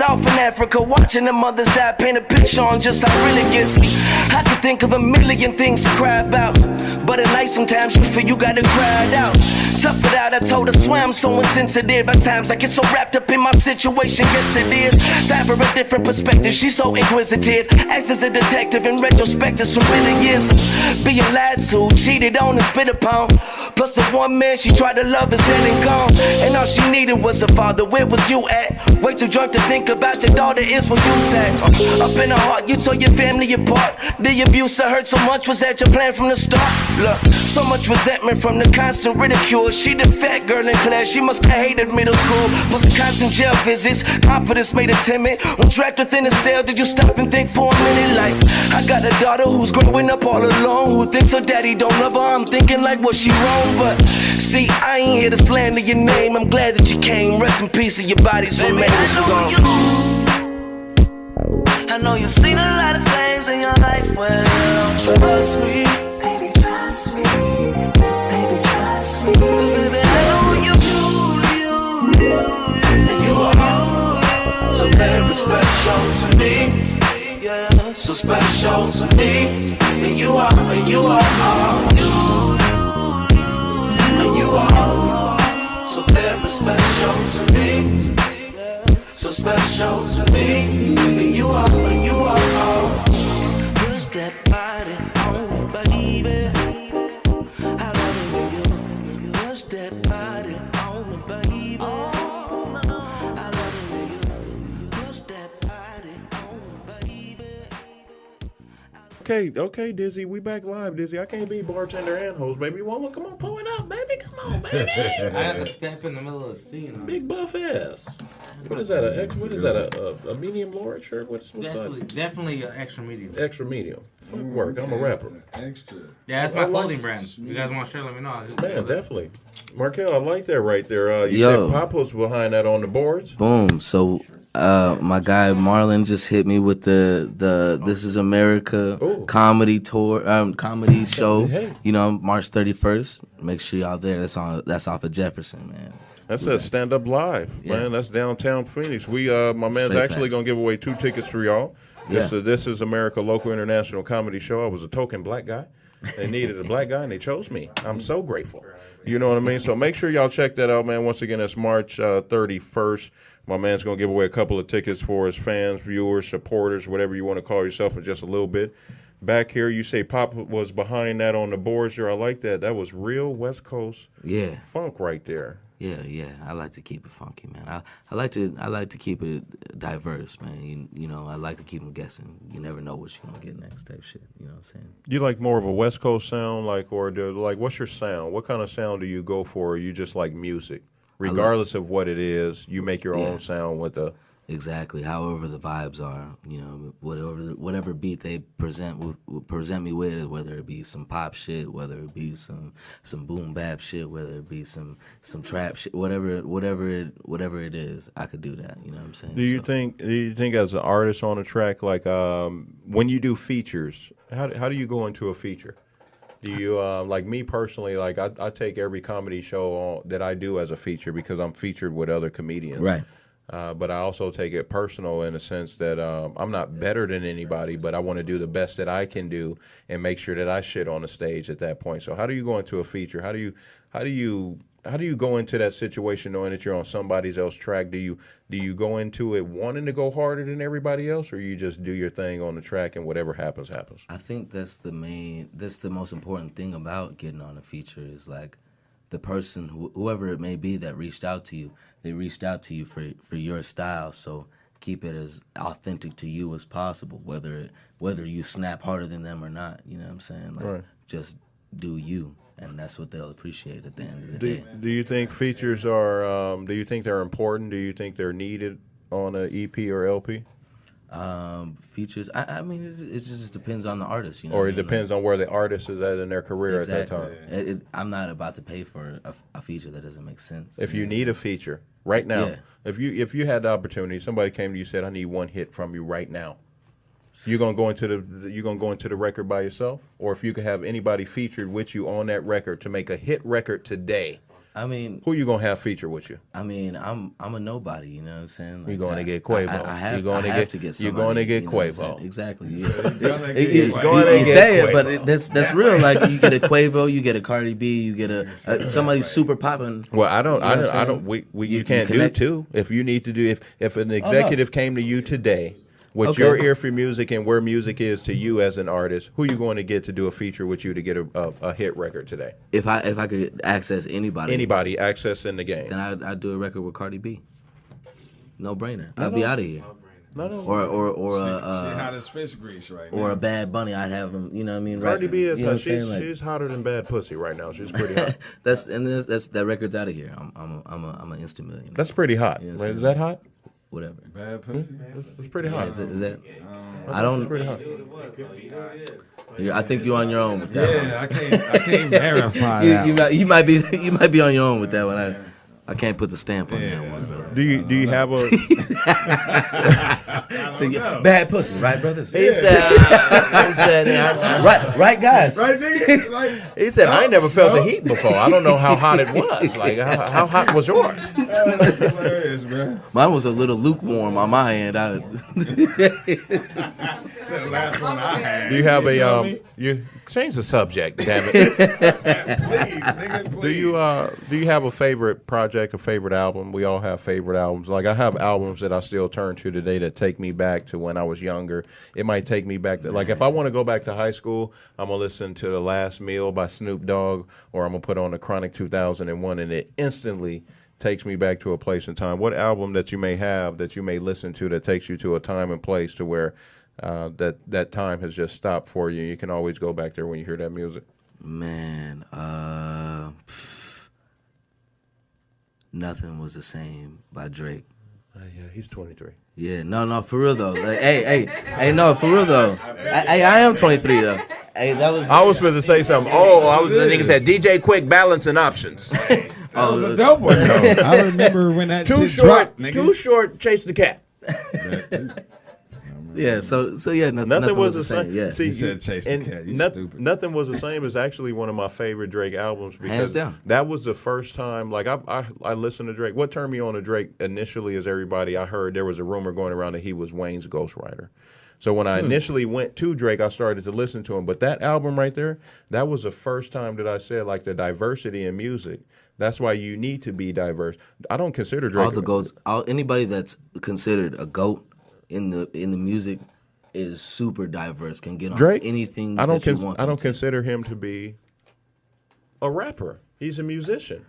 Speaker 5: Off in Africa, watching the mothers die, paint a picture on just how real it gets me. I could think of a million things to cry about, but at night sometimes you feel you gotta cry it out. Tough it out, I told her, swear I'm so insensitive. At times I get so wrapped up in my situation, guess it is time for a different perspective. She's so inquisitive, acts as a detective. In retrospect, it's from many years being lied to, cheated on and spit upon. Plus the one man she tried to love is dead and gone, and all she needed was a father. Where was you at? Way too drunk to think about your daughter is where you sat. Up in her heart, you tore your family apart. The abuse I heard so much, was that your plan from the start? Look, so much resentment from the constant ridicule. She the fat girl in class, she must have hated middle school. Plus the constant jail visits, confidence made her timid. When trapped within a stale, did you stop and think for a minute? Like, I got a daughter who's growing up all alone, who thinks her daddy don't love her. I'm thinking like, was she wrong? But see, I ain't here to slander your name. I'm glad that you came. Rest in peace of your body's remains. I know you've seen a lot of things in your life where you don't trust me. Baby, trust me. Baby, trust me. Baby, I know you and you are so very special to me. Yeah, so special to me. And you are and you are so very special to me. So special to me. And you are push that body on, baby. I love it when you push that body on, baby. I love it when you push that body on, baby.
Speaker 1: Okay, Dizzy, we back live, Dizzy. I can't be bartender and host, baby. Well, come on, pull it up, baby. Come on, baby.
Speaker 6: I had to step in the middle of the scene.
Speaker 1: Big buff ass. What is that? What is that? A medium large shirt? What's size?
Speaker 6: Definitely an extra medium.
Speaker 1: Extra medium. Fuck work. I'm a rapper.
Speaker 2: Extra.
Speaker 6: Yeah, that's my clothing brand. You guys want to share? Let me know.
Speaker 1: Man, definitely. Marquel, I like that right there. You
Speaker 3: Yo.
Speaker 1: said Papa's behind that on the boards.
Speaker 3: Boom. So my guy Marlon just hit me with the This Is America comedy tour, comedy show.
Speaker 1: Hey.
Speaker 3: You know, March 31st. Make sure y'all there. That's off of Jefferson, man.
Speaker 1: That's a stand up live, man. That's downtown Phoenix. We my man's
Speaker 3: Straight
Speaker 1: actually
Speaker 3: facts.
Speaker 1: gonna give away 2 tickets for y'all.
Speaker 3: Yeah.
Speaker 1: This is America local international comedy show. I was a token black guy. They needed a black guy and they chose me. I'm so grateful. You know what I mean? So make sure y'all check that out, man. Once again, it's March 31st. My man's gonna give away a couple of tickets for his fans, viewers, supporters, whatever you want to call yourself in just a little bit. Back here, you say Pop was behind that on the boards here. I like that. That was real West Coast funk right there.
Speaker 3: Yeah. I like to keep it funky, man. I like to keep it diverse, man. You know, I like to keep them guessing. You never know what you're gonna get next type shit. You know what I'm saying?
Speaker 1: You like more of a West Coast sound, what's your sound? What kind of sound do you go for? Or you just like music, regardless of what it is? You make your own sound with the.
Speaker 3: Exactly. However the vibes are, you know, whatever beat they present me with, whether it be some pop shit, whether it be some boom bap shit, whether it be some trap shit, whatever it is, I could do that. You know what I'm saying?
Speaker 1: Do you think as an artist on a track, like when you do features, how do you go into a feature? Do you like me personally? Like I take every comedy show that I do as a feature because I'm featured with other comedians,
Speaker 3: Right.
Speaker 1: But I also take it personal in the sense that I'm not better than anybody, but I want to do the best that I can do and make sure that I shit on the stage at that point. So how do you go into a feature? How do you go into that situation knowing that you're on somebody else's track? Do you go into it wanting to go harder than everybody else, or you just do your thing on the track and whatever happens happens?
Speaker 3: I think that's the most important thing about getting on a feature is like the person, whoever it may be that reached out to you, they reached out to you for your style. So keep it as authentic to you as possible, whether you snap harder than them or not. You know what I'm saying? Like,
Speaker 1: Right.
Speaker 3: Just do you, and that's what they'll appreciate at the end of the day.
Speaker 1: Do you think features are? Do you think they're important? Do you think they're needed on an EP or LP?
Speaker 3: Features. I mean, it just depends on the artist, you know.
Speaker 1: Or it depends on where the artist is at in their career at that time.
Speaker 3: I'm not about to pay for a feature that doesn't make sense.
Speaker 1: If you need a feature right now,
Speaker 3: Yeah.
Speaker 1: if you had the opportunity, somebody came to you and said, "I need one hit from you right now." You gonna go into the record by yourself, or if you could have anybody featured with you on that record to make a hit record today,
Speaker 3: I mean,
Speaker 1: who you gonna have feature with you?
Speaker 3: I'm a nobody, you know what I'm saying? Like,
Speaker 1: You're going to get Quavo.
Speaker 3: I have to get somebody.
Speaker 1: You're going to get
Speaker 3: you know what I'm
Speaker 1: Quavo.
Speaker 3: saying? Exactly. Yeah.
Speaker 1: He's going to
Speaker 3: You
Speaker 1: get
Speaker 3: say it,
Speaker 1: Quavo.
Speaker 3: but that's real. Like you get a Quavo, you get a Cardi B, you get a somebody super popping.
Speaker 1: Well, I don't.
Speaker 3: You know what I'm
Speaker 1: I don't.
Speaker 3: saying?
Speaker 1: You can't do
Speaker 3: connect?
Speaker 1: two. If you need to do, if an executive came to you today with
Speaker 3: Okay.
Speaker 1: your ear for music and where music is to you as an artist, who you going to get to do a feature with you to get a hit record today?
Speaker 3: If I could access anybody
Speaker 1: Access in the game.
Speaker 3: then I'd do a record with Cardi B. No brainer. I'd be out of here.
Speaker 1: No.
Speaker 3: Or
Speaker 2: She hot as fish grease right now.
Speaker 3: or a Bad Bunny. I'd have him. You know what I mean?
Speaker 1: Cardi B is
Speaker 3: you know
Speaker 1: hot.
Speaker 3: what I'm saying? Like,
Speaker 1: She's hotter than bad pussy right now. She's pretty hot.
Speaker 3: that's that record's out of here. I'm an instant millionaire.
Speaker 1: That's pretty hot.
Speaker 3: Yeah,
Speaker 1: Is that hot?
Speaker 3: Whatever.
Speaker 2: Bad pussy.
Speaker 1: It's pretty hot.
Speaker 3: Is that? I
Speaker 1: It's
Speaker 3: don't.
Speaker 1: pretty hot.
Speaker 3: I think you're on your own with that.
Speaker 2: Yeah, I can't verify
Speaker 3: You,
Speaker 2: that.
Speaker 3: you might be on your own with that one. I can't put the stamp on that one, bro.
Speaker 1: Do you have a?
Speaker 3: So, bad pussy, right, brothers?
Speaker 1: He said,
Speaker 3: right, guys.
Speaker 2: Right, nigga? Like,
Speaker 1: he said, I ain't never felt the heat before. I don't know how hot it was. Like, how hot was yours?
Speaker 2: that's hilarious, man.
Speaker 3: Mine was a little lukewarm on my end.
Speaker 2: That's the last one I had.
Speaker 1: Do you have you change the subject, damn it.
Speaker 2: Please, nigga, please.
Speaker 1: Do you have a favorite project, a favorite album? We all have favorite albums. Like I have albums that I still turn to today that take me back to when I was younger. It might take me back to, like, if I want to go back to high school, I'm gonna listen to The Last Meal by Snoop Dogg, or I'm gonna put on the Chronic 2001, and it instantly takes me back to a place in time. What album that you may have that you may listen to that takes you to a time and place to where that time has just stopped for you? You can always go back there when you hear that music.
Speaker 3: Man, Nothing Was the Same by Drake.
Speaker 1: Yeah, he's 23.
Speaker 3: Yeah, no, for real though. Like, hey, no, for real though. I am 23 though. Hey, that was.
Speaker 1: I was supposed to say something. Oh, I was the nigga that DJ Quick balancing options.
Speaker 2: That was a dope one though. I remember when that
Speaker 1: Too
Speaker 2: shit
Speaker 1: short,
Speaker 2: dropped, nigga.
Speaker 1: too short. Chase the cat.
Speaker 3: Yeah, so yeah,
Speaker 1: Nothing was the same.
Speaker 3: Yeah,
Speaker 1: See,
Speaker 2: You said Chase the Cat. You stupid.
Speaker 1: Nothing was the same is actually one of my favorite Drake albums because
Speaker 3: Hands down.
Speaker 1: that was the first time. Like I listened to Drake. What turned me on to Drake initially is everybody. I heard there was a rumor going around that he was Wayne's ghostwriter. So when I initially went to Drake, I started to listen to him. But that album right there, that was the first time that I said like the diversity in music. That's why you need to be diverse. I don't consider Drake
Speaker 3: all the goats. Anybody that's considered a goat in the music is super diverse. Can get on
Speaker 1: Drake.
Speaker 3: anything.
Speaker 1: I don't.
Speaker 3: That you want
Speaker 1: I don't
Speaker 3: them to.
Speaker 1: consider him to be a rapper. He's a musician.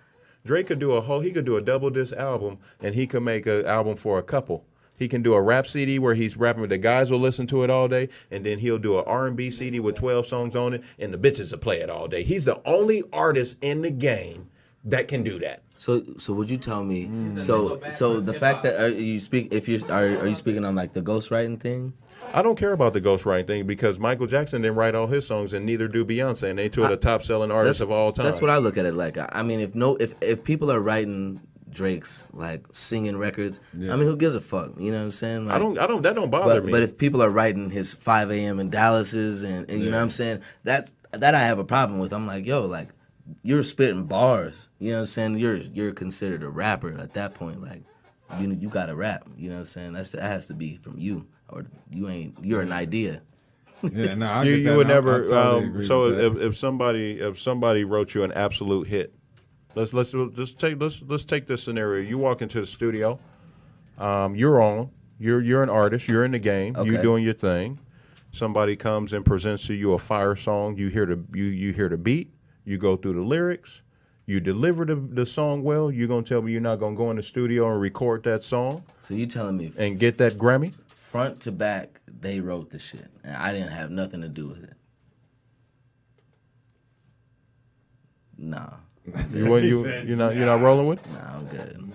Speaker 1: Drake could do he could do a double disc album, and he could make an album for a couple. He can do a rap CD where he's rapping with the guys will listen to it all day, and then he'll do an R&B CD with 12 songs on it, and the bitches will play it all day. He's the only artist in the game that can do that.
Speaker 3: So would you tell me? So the fact that are you speaking on like the ghostwriting thing?
Speaker 1: I don't care about the ghostwriting thing because Michael Jackson didn't write all his songs, and neither do Beyonce, and they two are the top selling artists of all time.
Speaker 3: That's what I look at it like. I mean, if people are writing Drake's like singing records, I mean, who gives a fuck? You know what I'm saying? Like,
Speaker 1: that don't bother me.
Speaker 3: But if people are writing his 5 a.m. in Dallas's and you know what I'm saying, that I have a problem with. I'm like, yo, like you're spitting bars. You know what I'm saying? You're considered a rapper at that point. Like you got to rap. You know what I'm saying? That has to be from you, or you're an idea.
Speaker 2: Yeah, no, I
Speaker 1: you
Speaker 2: get that.
Speaker 1: would
Speaker 2: I
Speaker 1: never.
Speaker 2: totally agree
Speaker 1: So
Speaker 2: with that.
Speaker 1: if somebody wrote you an absolute hit, let's take this scenario. You walk into the studio, you're an artist, you're in the game,
Speaker 3: Okay.
Speaker 1: you're doing your thing. Somebody comes and presents to you a fire song. You hear the beat. You go through the lyrics. You deliver the song well. You're gonna tell me you're not gonna go in the studio and record that song
Speaker 3: So you telling me
Speaker 1: and get that Grammy?
Speaker 3: front to back they wrote the shit and I didn't have nothing to do with it? Nah.
Speaker 1: You're not rolling with it?
Speaker 3: Nah, I'm good.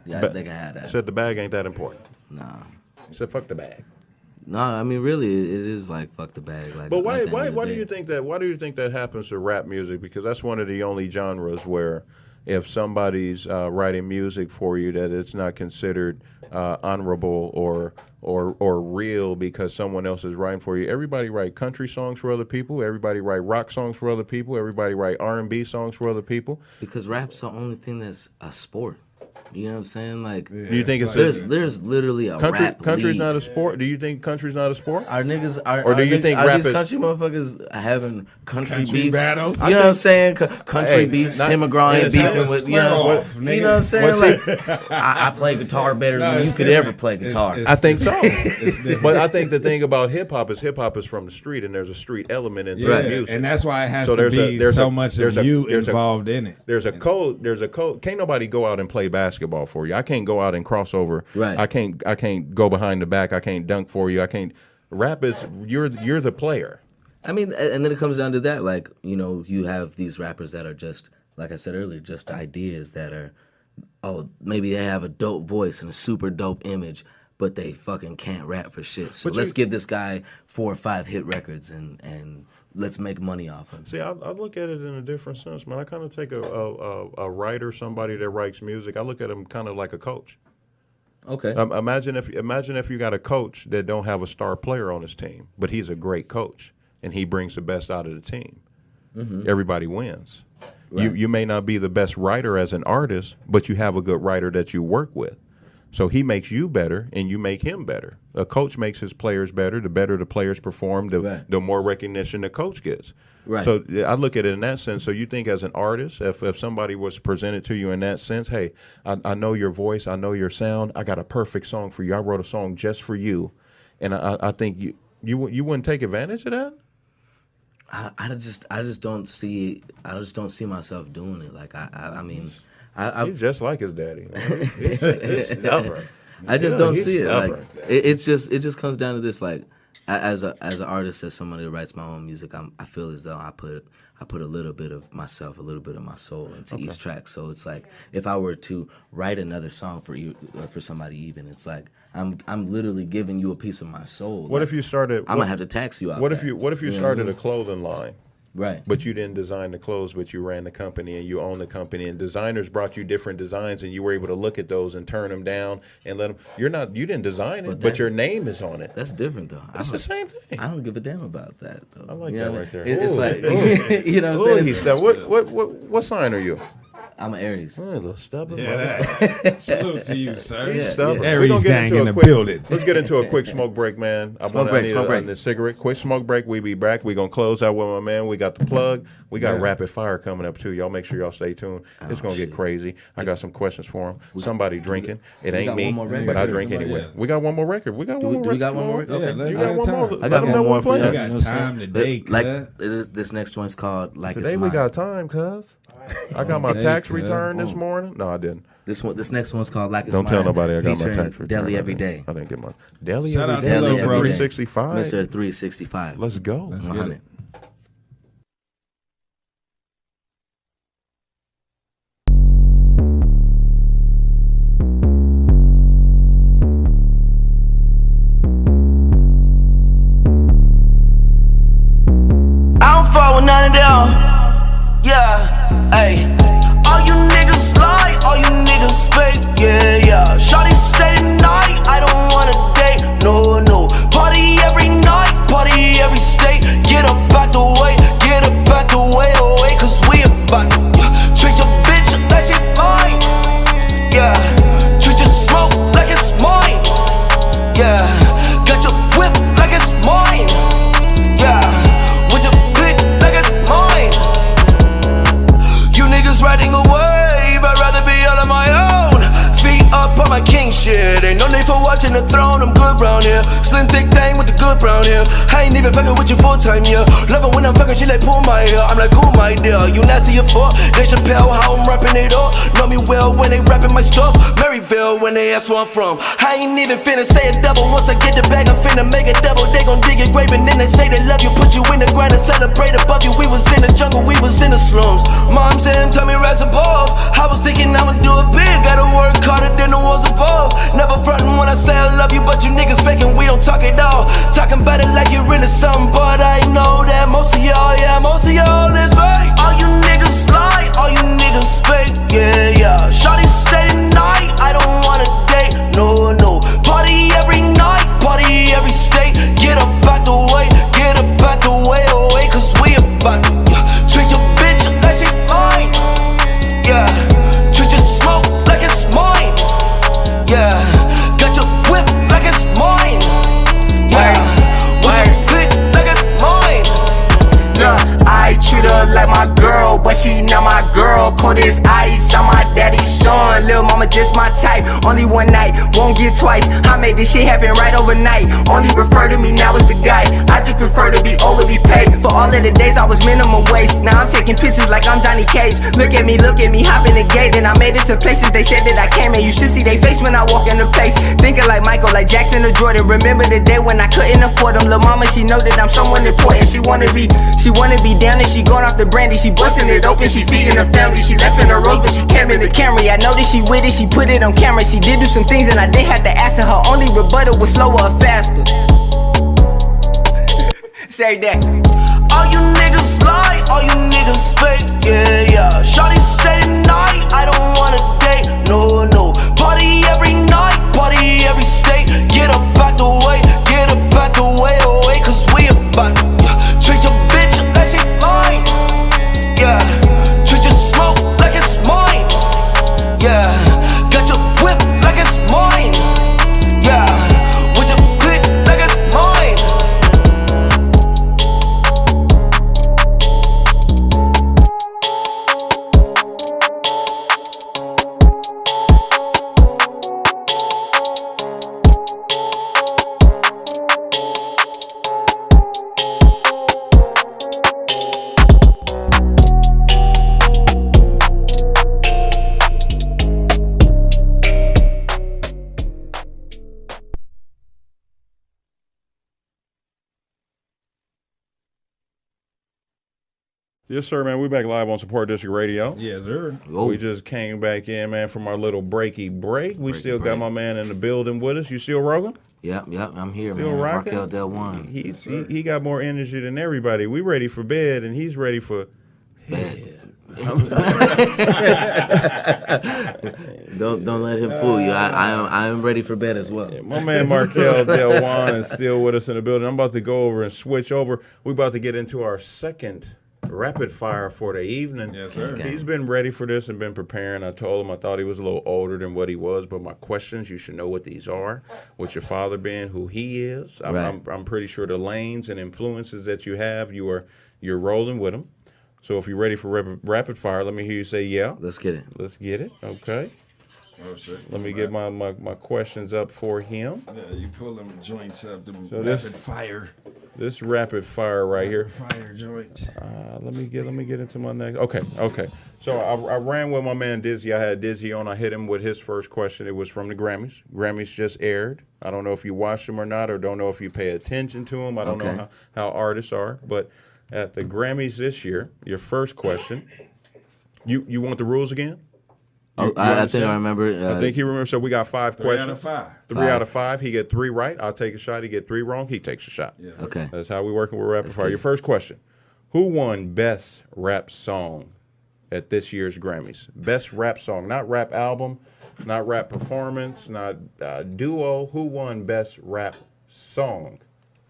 Speaker 3: Yeah, they can have that.
Speaker 1: Said the bag ain't that important.
Speaker 3: Nah.
Speaker 1: Said fuck the bag.
Speaker 3: No, I mean really, it is like fuck the bag. Like,
Speaker 1: But
Speaker 3: at the end of
Speaker 1: why
Speaker 3: the
Speaker 1: do you
Speaker 3: day.
Speaker 1: think that? Why do you think that happens to rap music? Because that's one of the only genres where, if somebody's writing music for you, that it's not considered honorable or real because someone else is writing for you. Everybody write country songs for other people. Everybody write rock songs for other people. Everybody write R&B songs for other people.
Speaker 3: Because rap's the only thing that's a sport. You know what I'm saying? Like,
Speaker 1: Do you think it's
Speaker 3: there's literally a rap
Speaker 1: country's
Speaker 3: league.
Speaker 1: not a sport? Do you think country's not a sport?
Speaker 3: Our niggas are.
Speaker 1: Or do you think rap
Speaker 3: these
Speaker 1: is-
Speaker 3: country motherfuckers having country
Speaker 2: Country
Speaker 3: beefs?
Speaker 2: battles?
Speaker 3: You know what I'm saying? Country
Speaker 1: Hey,
Speaker 3: beefs.
Speaker 1: not-
Speaker 3: Tim McGraw ain't
Speaker 1: it's
Speaker 3: beefing
Speaker 1: not-
Speaker 3: with. You know what I'm saying? You know what I'm saying? Like, I play guitar better than you could ever play guitar.
Speaker 1: I think so.
Speaker 2: different.
Speaker 1: But I think the thing about hip hop is from the street, and there's a street element into
Speaker 2: Yeah,
Speaker 1: the music.
Speaker 2: and that's why it has
Speaker 1: So
Speaker 2: to
Speaker 1: there's
Speaker 2: be
Speaker 1: a-
Speaker 2: so much of you
Speaker 1: there's a-
Speaker 2: involved in it.
Speaker 1: There's a code. Can't nobody go out and play basketball for you. I can't go out and cross over.
Speaker 3: Right.
Speaker 1: I can't go behind the back. I can't dunk for you. I can't. Rap is you're the player.
Speaker 3: I mean, and then it comes down to that. Like, you know, you have these rappers that are just, like I said earlier, just ideas that are, maybe they have a dope voice and a super dope image, but they fucking can't rap for shit. So let's give this guy 4 or 5 hit records and let's make money off him.
Speaker 1: See, I look at it in a different sense, man. I kind of take a writer, somebody that writes music. I look at him kind of like a coach.
Speaker 3: Okay.
Speaker 1: Imagine if you got a coach that don't have a star player on his team, but he's a great coach and he brings the best out of the team. Mm-hmm. Everybody wins. Right. You may not be the best writer as an artist, but you have a good writer that you work with. So he makes you better and you make him better. A coach makes his players better. The better the players perform, the more recognition the coach gets.
Speaker 3: Right.
Speaker 1: So I look at it in that sense. So you think as an artist, if somebody was presented to you in that sense, hey, I know your voice, I know your sound, I got a perfect song for you. I wrote a song just for you. And I think you wouldn't take advantage of that?
Speaker 3: I just don't see myself doing it. Like I mean,
Speaker 1: he's just like his daddy. He's stubborn.
Speaker 3: I just don't
Speaker 1: he's
Speaker 3: see it.
Speaker 1: stubborn.
Speaker 3: Like it just comes down to this. Like as an artist, as somebody who writes my own music, I feel as though I put a little bit of myself, a little bit of my soul into each track. So it's like if I were to write another song for you or for somebody, even it's like I'm literally giving you a piece of my soul.
Speaker 1: What if you started?
Speaker 3: I'm gonna have to tax you off.
Speaker 1: What if you started a clothing line?
Speaker 3: Right.
Speaker 1: But you didn't design the clothes, but you ran the company and you own the company, and designers brought you different designs, and you were able to look at those and turn them down and let them. You didn't design it, but your name is on it.
Speaker 3: That's different though.
Speaker 1: It's the same thing.
Speaker 3: I don't give a damn about that though.
Speaker 1: I like that right there.
Speaker 3: It's like you know what I'm saying.
Speaker 1: What sign are you?
Speaker 3: I'm an Aries.
Speaker 1: A little stubborn.
Speaker 2: Salute to you, sir.
Speaker 3: Yeah.
Speaker 1: Stubborn.
Speaker 7: Aries
Speaker 1: We're gonna get
Speaker 7: gang
Speaker 1: into
Speaker 7: in
Speaker 1: a
Speaker 7: the
Speaker 1: quick.
Speaker 7: building.
Speaker 1: Let's get into a quick smoke break, man.
Speaker 3: Smoke break.
Speaker 1: A cigarette. Quick smoke break. We be back. We gonna close out with my man. We got the plug. We got rapid fire coming up too. Y'all make sure y'all stay tuned. It's gonna get crazy. I got some questions for him. Somebody drinking. It ain't
Speaker 3: got
Speaker 1: me,
Speaker 3: one more record.
Speaker 1: but I drink anyway. We got one more record. We got one more record.
Speaker 3: Do we got one more record? Okay.
Speaker 1: You got one more.
Speaker 3: I got one more for you.
Speaker 2: I got time today,
Speaker 3: Like this next one's called Like
Speaker 1: Today
Speaker 3: It's
Speaker 1: we
Speaker 3: Mine.
Speaker 1: got time, cuz. I got my tax return this morning. No, I didn't.
Speaker 3: This next one's called Like It's
Speaker 1: Don't
Speaker 3: Mine.
Speaker 1: tell nobody I got my
Speaker 3: featuring
Speaker 1: tax return.
Speaker 3: Deli Every Day.
Speaker 1: I didn't get my Deli
Speaker 2: Shout
Speaker 1: Every
Speaker 2: out to
Speaker 1: Day.
Speaker 2: Lil
Speaker 3: Deli
Speaker 2: Bro.
Speaker 3: Every Day.
Speaker 1: 365.
Speaker 3: Mr. 365.
Speaker 1: Let's go.
Speaker 3: 100.
Speaker 5: I don't fuck with none of them. Yeah, ayy. All you niggas lie, all you niggas fake. Yeah, yeah. Shawty stay tonight, I don't wanna date. No, no. Party every night, party every state. Get up out the way, get up out the way, away. Cause we about to treat your bitch like she mine. Yeah, treat your smoke like it's mine. Yeah, got your whip like it's mine. Yeah, with your click like it's mine. You niggas riding a wave, I'd rather be all on my own. Feet up on my king shit. Ain't no need for watching the throne, I'm good brown here. Slim thick thing with the good brown hair. I ain't even fucking with you full time, yeah. Love it when I'm fucking, she like pull my hair. I'm like, oh my dear, you nasty as fuck. They should tell how I'm rapping it up. Know me well when they rapping my stuff. Maryville when they ask where I'm from. I ain't even finna say it double. Once I get the bag, I'm finna make it double. They gon' dig it grave and then they say they love you. Put you in the ground and celebrate above you. We was in the jungle, we was in the slums. Moms and tell me rise above. I was thinking I'ma do it big. Gotta work harder than the ones above. Never frontin' when I say I love you, but you niggas faking, we don't talk it all. Talking about it like you really something, but I know that most of y'all, yeah, most of y'all is fake. All you niggas lie, all you niggas fake, yeah, yeah. Shawty stay tonight, I don't wanna date, no, no. Party every night, party every state. Get up out the way, get up out the way, away. Cause we about to treat your bitch like she mine. Yeah, treat your smoke like it's mine. Yeah, got your whip like it's mine. Yeah, with your click like it's mine.
Speaker 8: Look, I treat her like my girl, but she not my girl. Cold as ice on my daddy's son. Lil' mama just my type. Only one night, won't get twice. I made this shit happen right overnight. Only refer to me now as the guy. I just prefer to be overly paid. For all of the days I was minimum wage. Now I'm taking pictures like I'm Johnny Cage. Look at me, hopping the gate. And I made it to places they said that I came. And you should see they face when I walk in the place. Thinking like Michael, like Jackson or Jordan. Remember the day when I couldn't afford them. Lil' mama, she know that I'm someone important. She wanna be down and she going off the brandy. She busting it open, she feeding her family. She left in her rose, but she came in the Camry. I know that she with it, she put it on camera. She did do some things and I didn't have to ask her. Her only rebuttal was slower or faster. Say that.
Speaker 5: All you niggas lie, all you niggas fake, yeah, yeah. Shawty stay tonight, I don't wanna date, no, no. Party every night, party every state. Get up out the way, get up out the way, away. Cause we about to treat your bitch like she mine. Yeah, treat your smoke like it's mine. Yeah, got your whip like it's mine. Yeah, with your click like it's mine.
Speaker 1: Yes, sir, man. We back live on Support District Radio.
Speaker 2: Yes, sir.
Speaker 1: We just came back in, man, from our little breaky break. We still got my man in the building with us. You still rolling?
Speaker 3: Yep, I'm here,
Speaker 1: Still
Speaker 3: man.
Speaker 1: rocking?
Speaker 3: Marquel Deljuan.
Speaker 1: He got more energy than everybody. We ready for bed, and he's ready for
Speaker 3: bed. Don't let him fool you. I am ready for bed as well.
Speaker 1: My man Marquel Deljuan is still with us in the building. I'm about to go over and switch over. We're about to get into our second rapid fire for the evening.
Speaker 2: Yes, sir.
Speaker 3: Okay.
Speaker 1: He's been ready for this and been preparing. I told him I thought he was a little older than what he was, but my questions, you should know what these are. With your father being who he is, I'm pretty sure the lanes and influences that you have, you're rolling with them. So if you're ready for rapid fire, let me hear you say yeah.
Speaker 3: Let's get it.
Speaker 1: Let's get it. Okay.
Speaker 2: Oh, shit.
Speaker 1: Let me get my questions up for him.
Speaker 2: Yeah, you pull them joints up, them
Speaker 1: So
Speaker 2: rapid fire.
Speaker 1: This rapid fire right here.
Speaker 2: Fire joints.
Speaker 1: Let me get into my next. Okay. So I ran with my man Dizzy. I had Dizzy on. I hit him with his first question. It was from the Grammys. Grammys just aired. I don't know if you watch them or not, or don't know if you pay attention to them. I don't know how artists are, but at the Grammys this year, your first question. You want the rules again?
Speaker 3: I think I remember.
Speaker 1: I think he remembers. So we got 5 questions.
Speaker 2: 3 out of 5.
Speaker 1: 3 out of 5. He get 3 right. I'll take a shot. He get 3 wrong. He takes a shot.
Speaker 2: Yeah.
Speaker 3: Okay.
Speaker 1: That's how we working with rapid fire. Your first question: who won Best Rap Song at this year's Grammys? Best Rap Song, not rap album, not rap performance, not duo. Who won Best Rap Song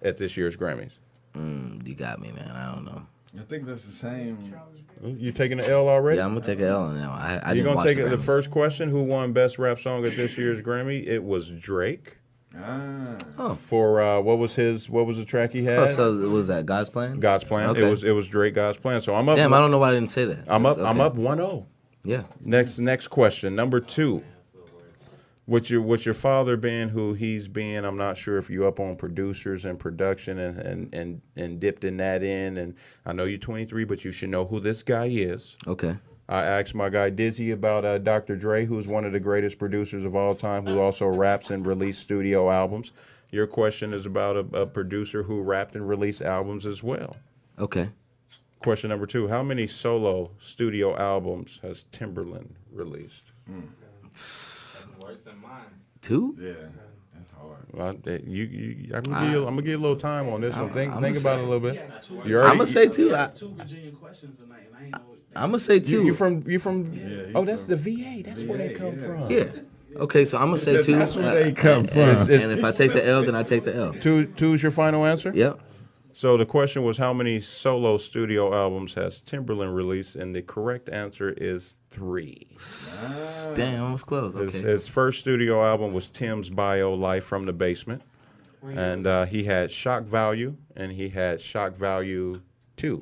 Speaker 1: at this year's Grammys?
Speaker 3: You got me, man. I don't know.
Speaker 2: I think that's the same.
Speaker 1: You taking the L already?
Speaker 3: Yeah, I'm gonna take an L now. I
Speaker 1: You
Speaker 3: didn't
Speaker 1: gonna
Speaker 3: watch
Speaker 1: take
Speaker 3: the
Speaker 1: the
Speaker 3: Grammys.
Speaker 1: first question? Who won Best Rap Song at this year's Grammy? It was Drake. For what was the track he had?
Speaker 3: Oh, so was that God's Plan?
Speaker 1: God's Plan.
Speaker 3: Okay.
Speaker 1: It was Drake, God's Plan. So I'm up.
Speaker 3: Damn, I don't know why I didn't say that.
Speaker 1: I'm
Speaker 3: That's
Speaker 1: up
Speaker 3: okay.
Speaker 1: 1-0.
Speaker 3: Yeah.
Speaker 1: Next question, number 2. With your father being who he's being, I'm not sure if you up on producers and production and dipped in that in. And I know you're 23, but you should know who this guy is.
Speaker 3: Okay.
Speaker 1: I asked my guy Dizzy about Dr. Dre, who's one of the greatest producers of all time, who also raps and released studio albums. Your question is about a producer who rapped and released albums as well.
Speaker 3: Okay.
Speaker 1: Question number 2, how many solo studio albums has Timberland released?
Speaker 6: Worse than mine.
Speaker 3: 2?
Speaker 2: Yeah, that's hard.
Speaker 1: Well, I'm gonna give you a little time on this one. Think about it a little bit.
Speaker 3: I'm gonna say 2. I'm
Speaker 6: 2 Virginia questions tonight, and I ain't know.
Speaker 3: gonna say 2.
Speaker 1: You from? Oh, that's the VA. That's where they come from.
Speaker 3: Yeah. Okay, so I'm gonna say 2.
Speaker 2: That's where they come from.
Speaker 3: And if I take the L, then I take the L.
Speaker 1: Two's your final answer?
Speaker 3: Yep.
Speaker 1: So the question was, how many solo studio albums has Timberland released? And the correct answer is 3.
Speaker 3: Damn, almost close. Okay.
Speaker 1: His first studio album was Tim's Bio, Life from the Basement. And he had Shock Value, and he had Shock Value 2.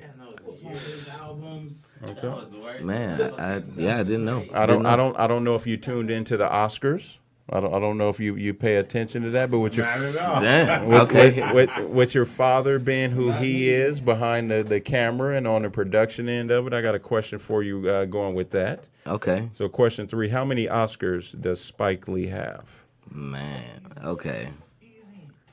Speaker 6: Albums.
Speaker 1: Okay.
Speaker 3: Man, I didn't know.
Speaker 1: I don't know if you tuned into the Oscars. I don't know if you pay attention to that, but with your
Speaker 3: Damn. Okay.
Speaker 1: with your father being who he is behind the camera and on the production end of it, I got a question for you going with that.
Speaker 3: Okay.
Speaker 1: So question 3, how many Oscars does Spike Lee have?
Speaker 3: Man. Okay.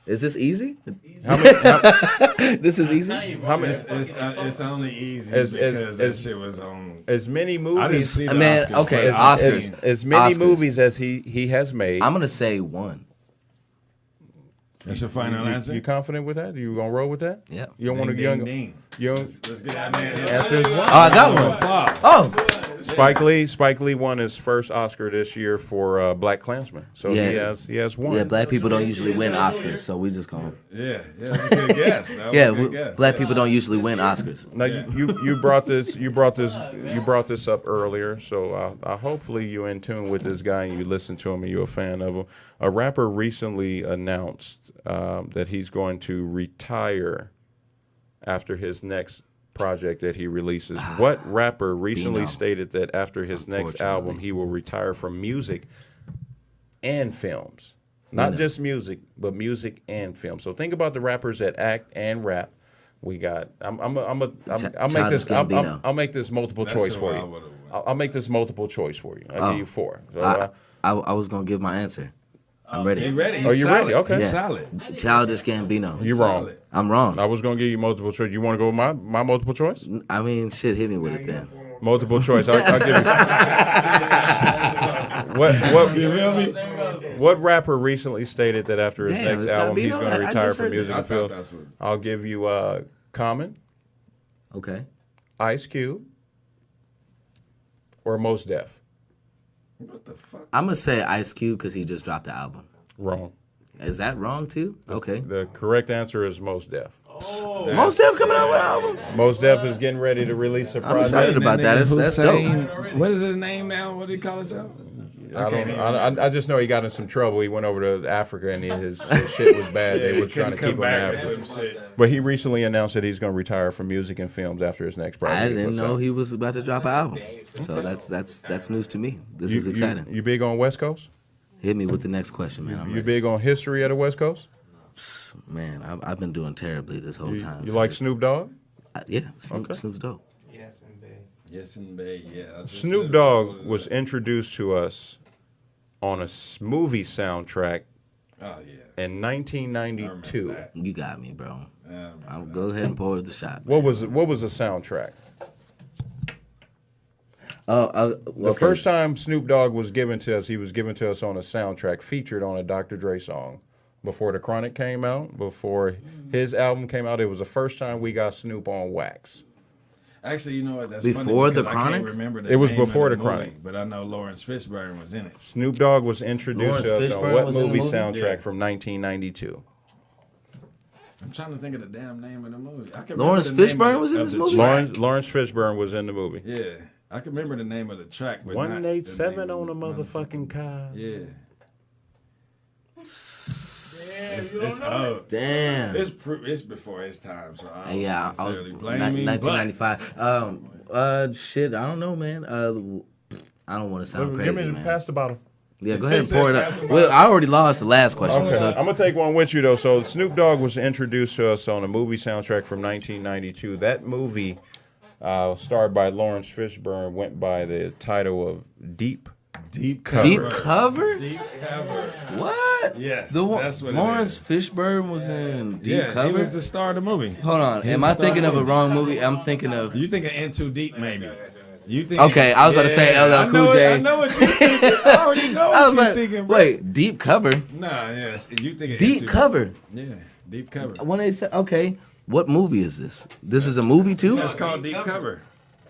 Speaker 3: Is this easy?
Speaker 1: How many?
Speaker 3: This is easy?
Speaker 1: How many?
Speaker 2: It's only easy
Speaker 1: As-
Speaker 2: because
Speaker 1: as-
Speaker 2: that shit was on.
Speaker 1: As many
Speaker 2: I didn't
Speaker 1: movies.
Speaker 2: see the
Speaker 3: Man,
Speaker 2: Oscars,
Speaker 3: okay,
Speaker 2: but
Speaker 3: Oscars.
Speaker 1: As many
Speaker 3: Oscars.
Speaker 1: movies as he has made.
Speaker 3: I'm gonna say 1.
Speaker 2: That's your final answer?
Speaker 1: You confident with that? You gonna roll with that?
Speaker 3: Yeah.
Speaker 1: You don't want to
Speaker 2: Ding, ding, ding.
Speaker 1: You don't,
Speaker 2: Let's get that man.
Speaker 1: answer is 1.
Speaker 3: Oh, I got one. Oh.
Speaker 1: Spike Lee won his first Oscar this year for Black Klansman. So
Speaker 3: Yeah.
Speaker 1: he has 1.
Speaker 3: Yeah, black people don't usually win Oscars, so we just going.
Speaker 2: Yeah, that's a good guess. That was
Speaker 3: Yeah,
Speaker 2: a good guess.
Speaker 3: black people don't usually win Oscars.
Speaker 1: Now you brought this up earlier, so hopefully you're in tune with this guy and you listen to him and you're a fan of him. A rapper recently announced that he's going to retire after his next project that he releases. What rapper recently stated that after his next album he will retire from music and films? Not just music, but music and film. So think about the rappers that act and rap. We got. I'll make this multiple choice
Speaker 2: who
Speaker 1: for
Speaker 2: I
Speaker 1: you.
Speaker 2: would've went.
Speaker 1: I'll make this multiple choice for you. I'll give you 4. So,
Speaker 3: I was gonna give my answer. I'm ready.
Speaker 2: He ready.
Speaker 1: Oh, you ready? Okay.
Speaker 2: He's
Speaker 3: Yeah.
Speaker 2: solid.
Speaker 3: Childish Gambino.
Speaker 1: You're wrong.
Speaker 3: I'm wrong.
Speaker 1: I was gonna give you multiple choice. You want to go with my multiple choice?
Speaker 3: I mean, shit, hit me with it then.
Speaker 1: Multiple choice. I'll give you. What rapper recently stated that after his
Speaker 3: Damn,
Speaker 1: next
Speaker 3: it's not
Speaker 1: album
Speaker 3: me,
Speaker 1: he's
Speaker 3: no.
Speaker 1: going to
Speaker 3: I
Speaker 1: retire
Speaker 3: just
Speaker 1: from
Speaker 3: heard
Speaker 1: music
Speaker 3: that.
Speaker 1: and film? I'll give you Common,
Speaker 3: Okay.
Speaker 1: Ice Cube, or Mos Def.
Speaker 2: What the fuck?
Speaker 3: I'm gonna say Ice Cube because he just dropped the album.
Speaker 1: Wrong.
Speaker 3: Is that wrong too? Okay.
Speaker 1: The correct answer is Mos Def.
Speaker 3: Most Def coming out with an album.
Speaker 1: Mos Def is getting ready to release a
Speaker 3: I'm excited
Speaker 1: project.
Speaker 3: about that. That's dope.
Speaker 2: What is his name now? What do he call himself?
Speaker 1: I just know he got in some trouble. He went over to Africa and his shit was bad. They was trying to keep him in Africa. But he recently announced that he's going to retire from music and films after his next project.
Speaker 3: I didn't
Speaker 1: What's
Speaker 3: know
Speaker 1: up?
Speaker 3: he was about to drop an album. So that's news to me. This is exciting.
Speaker 1: You big on West Coast?
Speaker 3: Hit me with the next question, man. I'm
Speaker 1: You
Speaker 3: ready.
Speaker 1: big on history of the West Coast?
Speaker 3: Man, I've been doing terribly this whole time.
Speaker 1: You
Speaker 3: so
Speaker 1: like
Speaker 3: just-
Speaker 1: Snoop Dogg?
Speaker 3: Yeah, Snoop's dope.
Speaker 6: Yes, indeed.
Speaker 2: Yes, and yeah.
Speaker 1: Snoop Dogg was introduced to us on a movie soundtrack
Speaker 2: Oh yeah.
Speaker 1: in 1992.
Speaker 3: You got me, bro.
Speaker 2: Yeah,
Speaker 3: I'll go ahead and pour the shot.
Speaker 1: What was the soundtrack? The
Speaker 3: Okay.
Speaker 1: first time Snoop Dogg was given to us, he was given to us on a soundtrack featured on a Dr. Dre song. Before The Chronic came out, before his album came out, it was the first time we got Snoop on wax.
Speaker 2: Actually, you know what? That's
Speaker 3: Before
Speaker 2: funny
Speaker 3: The
Speaker 2: because
Speaker 3: Chronic?
Speaker 2: I can't remember the
Speaker 1: It was
Speaker 2: name of
Speaker 1: before The
Speaker 2: movie,
Speaker 1: Chronic.
Speaker 2: but I know Lawrence Fishburne was in it.
Speaker 1: Snoop Dogg was introduced
Speaker 3: Lawrence
Speaker 1: to us on
Speaker 3: Fishburne
Speaker 1: what
Speaker 3: was in the
Speaker 1: movie
Speaker 3: movie?
Speaker 1: soundtrack
Speaker 2: Yeah.
Speaker 1: from 1992?
Speaker 2: I'm trying to think of the damn name of the movie. I can
Speaker 3: Lawrence
Speaker 2: remember the name
Speaker 3: Fishburne
Speaker 2: of
Speaker 3: was in
Speaker 2: of
Speaker 3: this
Speaker 2: the
Speaker 3: movie?
Speaker 2: track.
Speaker 1: Lawrence Fishburne was in the movie.
Speaker 2: Yeah, I can remember the name of the track, but not the
Speaker 1: 187
Speaker 2: name
Speaker 1: on a
Speaker 2: of the
Speaker 1: motherfucking car.
Speaker 2: Yeah.
Speaker 6: Damn,
Speaker 2: It's old.
Speaker 3: Damn.
Speaker 2: It's before his time, so I don't
Speaker 3: Yeah, I was
Speaker 2: necessarily blame me.
Speaker 3: 1995. Shit, I don't know, man. I don't want to sound
Speaker 1: Give
Speaker 3: crazy,
Speaker 1: me
Speaker 3: man.
Speaker 1: pass the bottle.
Speaker 3: Yeah, go ahead and pour it up. Well, I already lost the last question.
Speaker 1: Okay,
Speaker 3: So
Speaker 1: I'm gonna take one with you though. So Snoop Dogg was introduced to us on a movie soundtrack from 1992. That movie, starred by Lawrence Fishburne, went by the title of Deep Cover.
Speaker 3: Deep Cover?
Speaker 2: Deep Cover.
Speaker 3: What?
Speaker 2: Yes,
Speaker 3: The
Speaker 2: that's what it
Speaker 3: Lawrence
Speaker 2: is.
Speaker 3: Fishburne was in Deep
Speaker 2: Yeah,
Speaker 3: Cover.
Speaker 2: he was the star of the movie.
Speaker 3: Hold on,
Speaker 2: He
Speaker 3: am
Speaker 2: was
Speaker 3: I
Speaker 2: the star
Speaker 3: thinking of
Speaker 2: the
Speaker 3: a
Speaker 2: movie.
Speaker 3: wrong movie? I'm thinking of.
Speaker 2: You thinking In Too Deep, maybe? You think?
Speaker 3: Okay, I was about to say LL Cool J.
Speaker 2: I know what you thinking. I already know
Speaker 3: I
Speaker 2: what
Speaker 3: was
Speaker 2: you
Speaker 3: like,
Speaker 2: thinking. Bro.
Speaker 3: wait, Deep Cover,
Speaker 2: Nah, yes, you thinking In
Speaker 3: Deep
Speaker 2: Too
Speaker 3: Cover.
Speaker 2: Yeah, Deep Cover.
Speaker 3: When they said, okay, what movie is this? This is a movie too.
Speaker 2: It's called Deep Cover.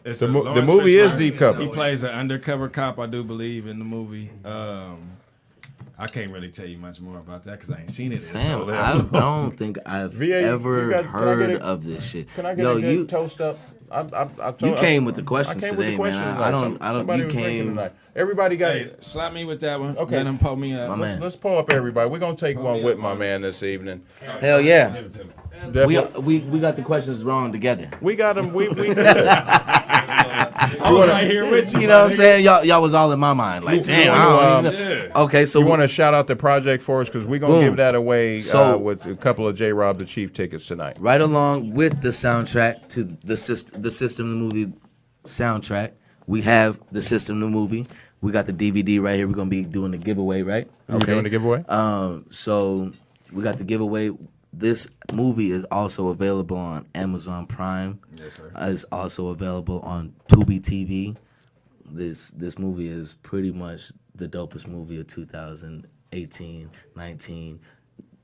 Speaker 2: It's
Speaker 1: The
Speaker 2: a
Speaker 1: movie
Speaker 2: Lawrence
Speaker 1: is
Speaker 2: Fishburne.
Speaker 1: Deep Cover.
Speaker 2: He plays an undercover cop, I do believe, in the movie. I can't really tell you much more about that because I ain't seen it.
Speaker 3: Fam, I don't think I've
Speaker 1: VA, you
Speaker 3: ever
Speaker 1: got- can I get
Speaker 3: heard
Speaker 1: a-
Speaker 3: of this shit.
Speaker 1: Can I get
Speaker 3: Yo,
Speaker 1: a good
Speaker 3: you
Speaker 1: toast up? I told,
Speaker 3: you came with the
Speaker 1: I
Speaker 3: questions
Speaker 1: came with
Speaker 3: today,
Speaker 1: the questions
Speaker 3: man.
Speaker 1: tonight.
Speaker 3: I don't.
Speaker 1: Somebody
Speaker 3: You
Speaker 1: was drinking
Speaker 3: came.
Speaker 1: tonight. Everybody got
Speaker 2: Hey,
Speaker 1: it.
Speaker 2: slap me with that one.
Speaker 1: Okay.
Speaker 2: Let him pull me up.
Speaker 3: My man.
Speaker 1: Let's pull up everybody. We're gonna take one with my man this evening.
Speaker 3: Hell yeah.
Speaker 1: Definitely.
Speaker 3: We got the questions wrong together.
Speaker 1: We got him. We
Speaker 2: I was right here with you.
Speaker 3: You know what I'm saying? Y'all was all in my mind. Like, damn. I don't even know.
Speaker 2: Yeah.
Speaker 3: Okay, so
Speaker 1: You want to shout out the project for us because we're gonna
Speaker 3: Boom.
Speaker 1: give that away
Speaker 3: So-
Speaker 1: with a couple of J. Rob the Chief tickets tonight.
Speaker 3: right along with the soundtrack to the system, the movie soundtrack, we have the system, the movie. We got the DVD right here. We're gonna be doing the giveaway, right?
Speaker 1: Are we doing the giveaway?
Speaker 3: So we got the giveaway. This movie is also available on Amazon Prime.
Speaker 2: Yes, sir.
Speaker 3: It's also available on Tubi TV. This movie is pretty much the dopest movie of 2018, 19,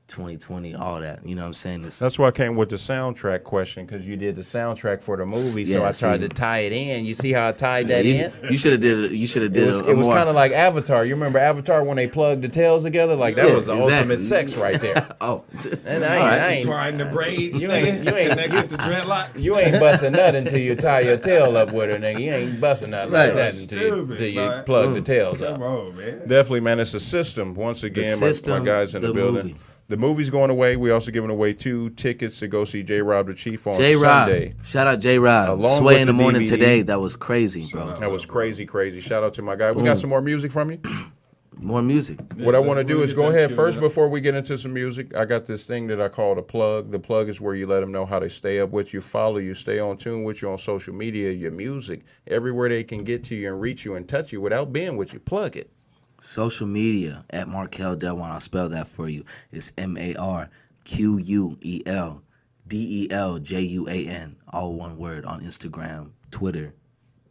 Speaker 3: 2020, all that. You know what I'm saying? It's,
Speaker 1: That's why I came with the soundtrack question because you did the soundtrack for the movie, so
Speaker 3: Yeah,
Speaker 1: I tried
Speaker 3: see.
Speaker 1: to tie it in. You see how I tied that in?
Speaker 3: you should have did it. You should have did
Speaker 1: It was
Speaker 3: more.
Speaker 1: kind of like Avatar. You remember Avatar when they plugged the tails together? Like that
Speaker 3: Yeah,
Speaker 1: was the
Speaker 3: exactly.
Speaker 1: ultimate sex right there.
Speaker 3: Oh,
Speaker 1: And
Speaker 3: all right.
Speaker 1: I ain't
Speaker 2: Twine the braids.
Speaker 1: You ain't- you ain't-
Speaker 2: And they get the dreadlocks.
Speaker 1: you ain't busting nut until you tie your tail up with her, nigga. You ain't busting nut like
Speaker 3: Right.
Speaker 1: that until
Speaker 2: Stupid,
Speaker 1: you
Speaker 2: man.
Speaker 1: plug the tails up.
Speaker 2: Come on, man.
Speaker 1: Definitely, man. It's a system. Once again, my
Speaker 3: System,
Speaker 1: guys in the
Speaker 3: the
Speaker 1: building.
Speaker 3: movie.
Speaker 1: The movie's going away. We also giving away 2 tickets to go see J. Rob the Chief on
Speaker 3: J Rob,
Speaker 1: Sunday.
Speaker 3: shout out J Rob.
Speaker 1: Along
Speaker 3: Sway
Speaker 1: with
Speaker 3: in the
Speaker 1: the
Speaker 3: morning
Speaker 1: DVD.
Speaker 3: today. That was crazy, bro.
Speaker 1: That was crazy, crazy. Shout out to my guy. We got some more music from you.
Speaker 3: More music.
Speaker 1: What I want to
Speaker 2: let's
Speaker 1: do
Speaker 2: really
Speaker 1: is
Speaker 2: get
Speaker 1: go
Speaker 2: that
Speaker 1: ahead
Speaker 2: queued
Speaker 1: first
Speaker 2: up.
Speaker 1: before we get into some music. I got this thing that I call the plug. The plug is where you let them know how to stay up with you, follow you, stay on tune with you on social media, your music, everywhere they can get to you and reach you and touch you without being with you. Plug it.
Speaker 3: Social media at Marquel Deljuan. I'll spell that for you. It's MarquelDeljuan. All one word on Instagram, Twitter,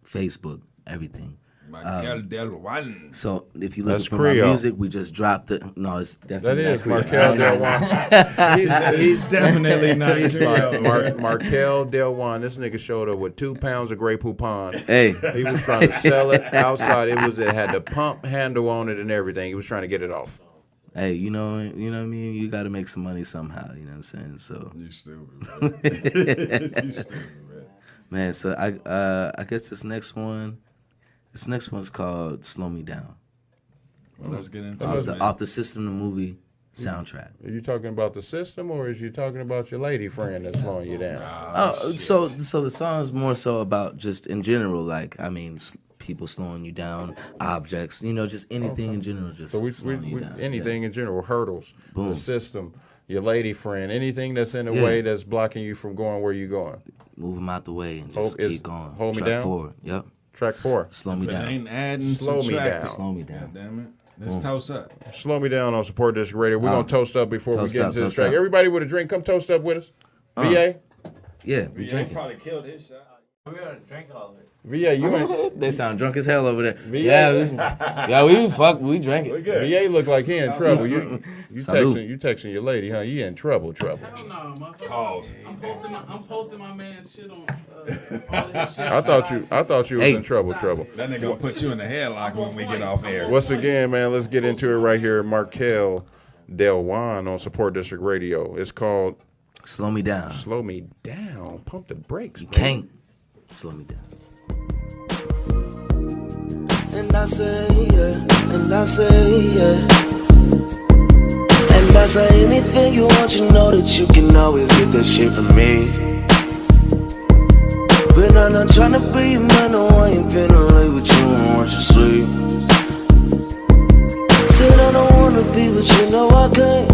Speaker 3: Facebook, everything.
Speaker 2: Marquel Deljuan.
Speaker 3: So if you look
Speaker 1: That's
Speaker 3: for
Speaker 1: Creole.
Speaker 3: my music, we just dropped the. No, it's
Speaker 1: That
Speaker 3: definitely
Speaker 1: is
Speaker 3: not
Speaker 1: Marquel
Speaker 3: Creole.
Speaker 1: Deljuan.
Speaker 2: He's definitely not.
Speaker 1: He's like Marquel Deljuan. This nigga showed up with 2 pounds of Grey Poupon.
Speaker 3: Hey,
Speaker 1: He was trying to sell it outside. It had the pump handle on it and everything. He was trying to get it off.
Speaker 3: hey, you know what I mean? You got to make some money somehow. You know what I'm saying? So,
Speaker 2: You stupid, bro. You stupid, bro.
Speaker 3: man. So I guess this next one's called "Slow Me Down"
Speaker 2: Well, let's get into
Speaker 3: off
Speaker 2: it,
Speaker 3: the
Speaker 2: man.
Speaker 3: off the System the movie soundtrack.
Speaker 1: Are you talking about the system or is you talking about your lady friend that's slowing you down?
Speaker 3: Oh, so the song's more so about just in general, like I mean, people slowing you down, objects, just anything in general, just
Speaker 1: So
Speaker 3: slowing you
Speaker 1: we
Speaker 3: down.
Speaker 1: anything in general, hurdles,
Speaker 3: Boom.
Speaker 1: the system, your lady friend, anything that's in the
Speaker 3: Yeah.
Speaker 1: way that's blocking you from going where you're going.
Speaker 3: Move them out the way and just keep going.
Speaker 1: Hold Me
Speaker 3: Track
Speaker 1: Down?
Speaker 3: forward. Yep.
Speaker 1: Track 4.
Speaker 3: Slow me
Speaker 2: If it
Speaker 3: down.
Speaker 2: ain't adding,
Speaker 1: Slow me
Speaker 2: subtracting.
Speaker 1: down.
Speaker 3: Slow me
Speaker 2: God
Speaker 3: down.
Speaker 2: damn it. Let's toast up.
Speaker 1: Slow me down on Support District Radio. We're going to toast up before
Speaker 3: Toast
Speaker 1: we get
Speaker 3: up,
Speaker 1: into this
Speaker 3: toast
Speaker 1: track.
Speaker 3: up.
Speaker 1: Everybody with a drink, come toast up with us. VA?
Speaker 3: Yeah, we
Speaker 2: He
Speaker 3: drinking.
Speaker 2: probably killed his shot.
Speaker 6: We gotta drink all of it.
Speaker 1: VA, you ain't.
Speaker 3: They sound drunk as hell over there.
Speaker 1: VA.
Speaker 3: We drank it.
Speaker 1: VA look like he in trouble. You
Speaker 3: Salute.
Speaker 1: texting your lady, huh? You in trouble.
Speaker 7: Hell no, motherfucker.
Speaker 2: Pause.
Speaker 7: I'm posting my man's shit on all of his shit.
Speaker 1: I thought you was
Speaker 3: Hey.
Speaker 1: in trouble.
Speaker 2: That nigga gonna put you in the headlock when we get off air.
Speaker 1: Once again, man, let's get into it right here. Marquel Deljuan on Support District Radio. It's called
Speaker 3: Slow me down.
Speaker 1: Slow Me Down. Pump the brakes.
Speaker 3: You
Speaker 1: man.
Speaker 3: can't slow me down.
Speaker 5: And I say, yeah, and I say, yeah. And I say anything you want, you know that you can always get that shit from me. But I'm not tryna be a man, no, I ain't finna lay with you and want you sleep. Said I don't wanna be with you, no I can't.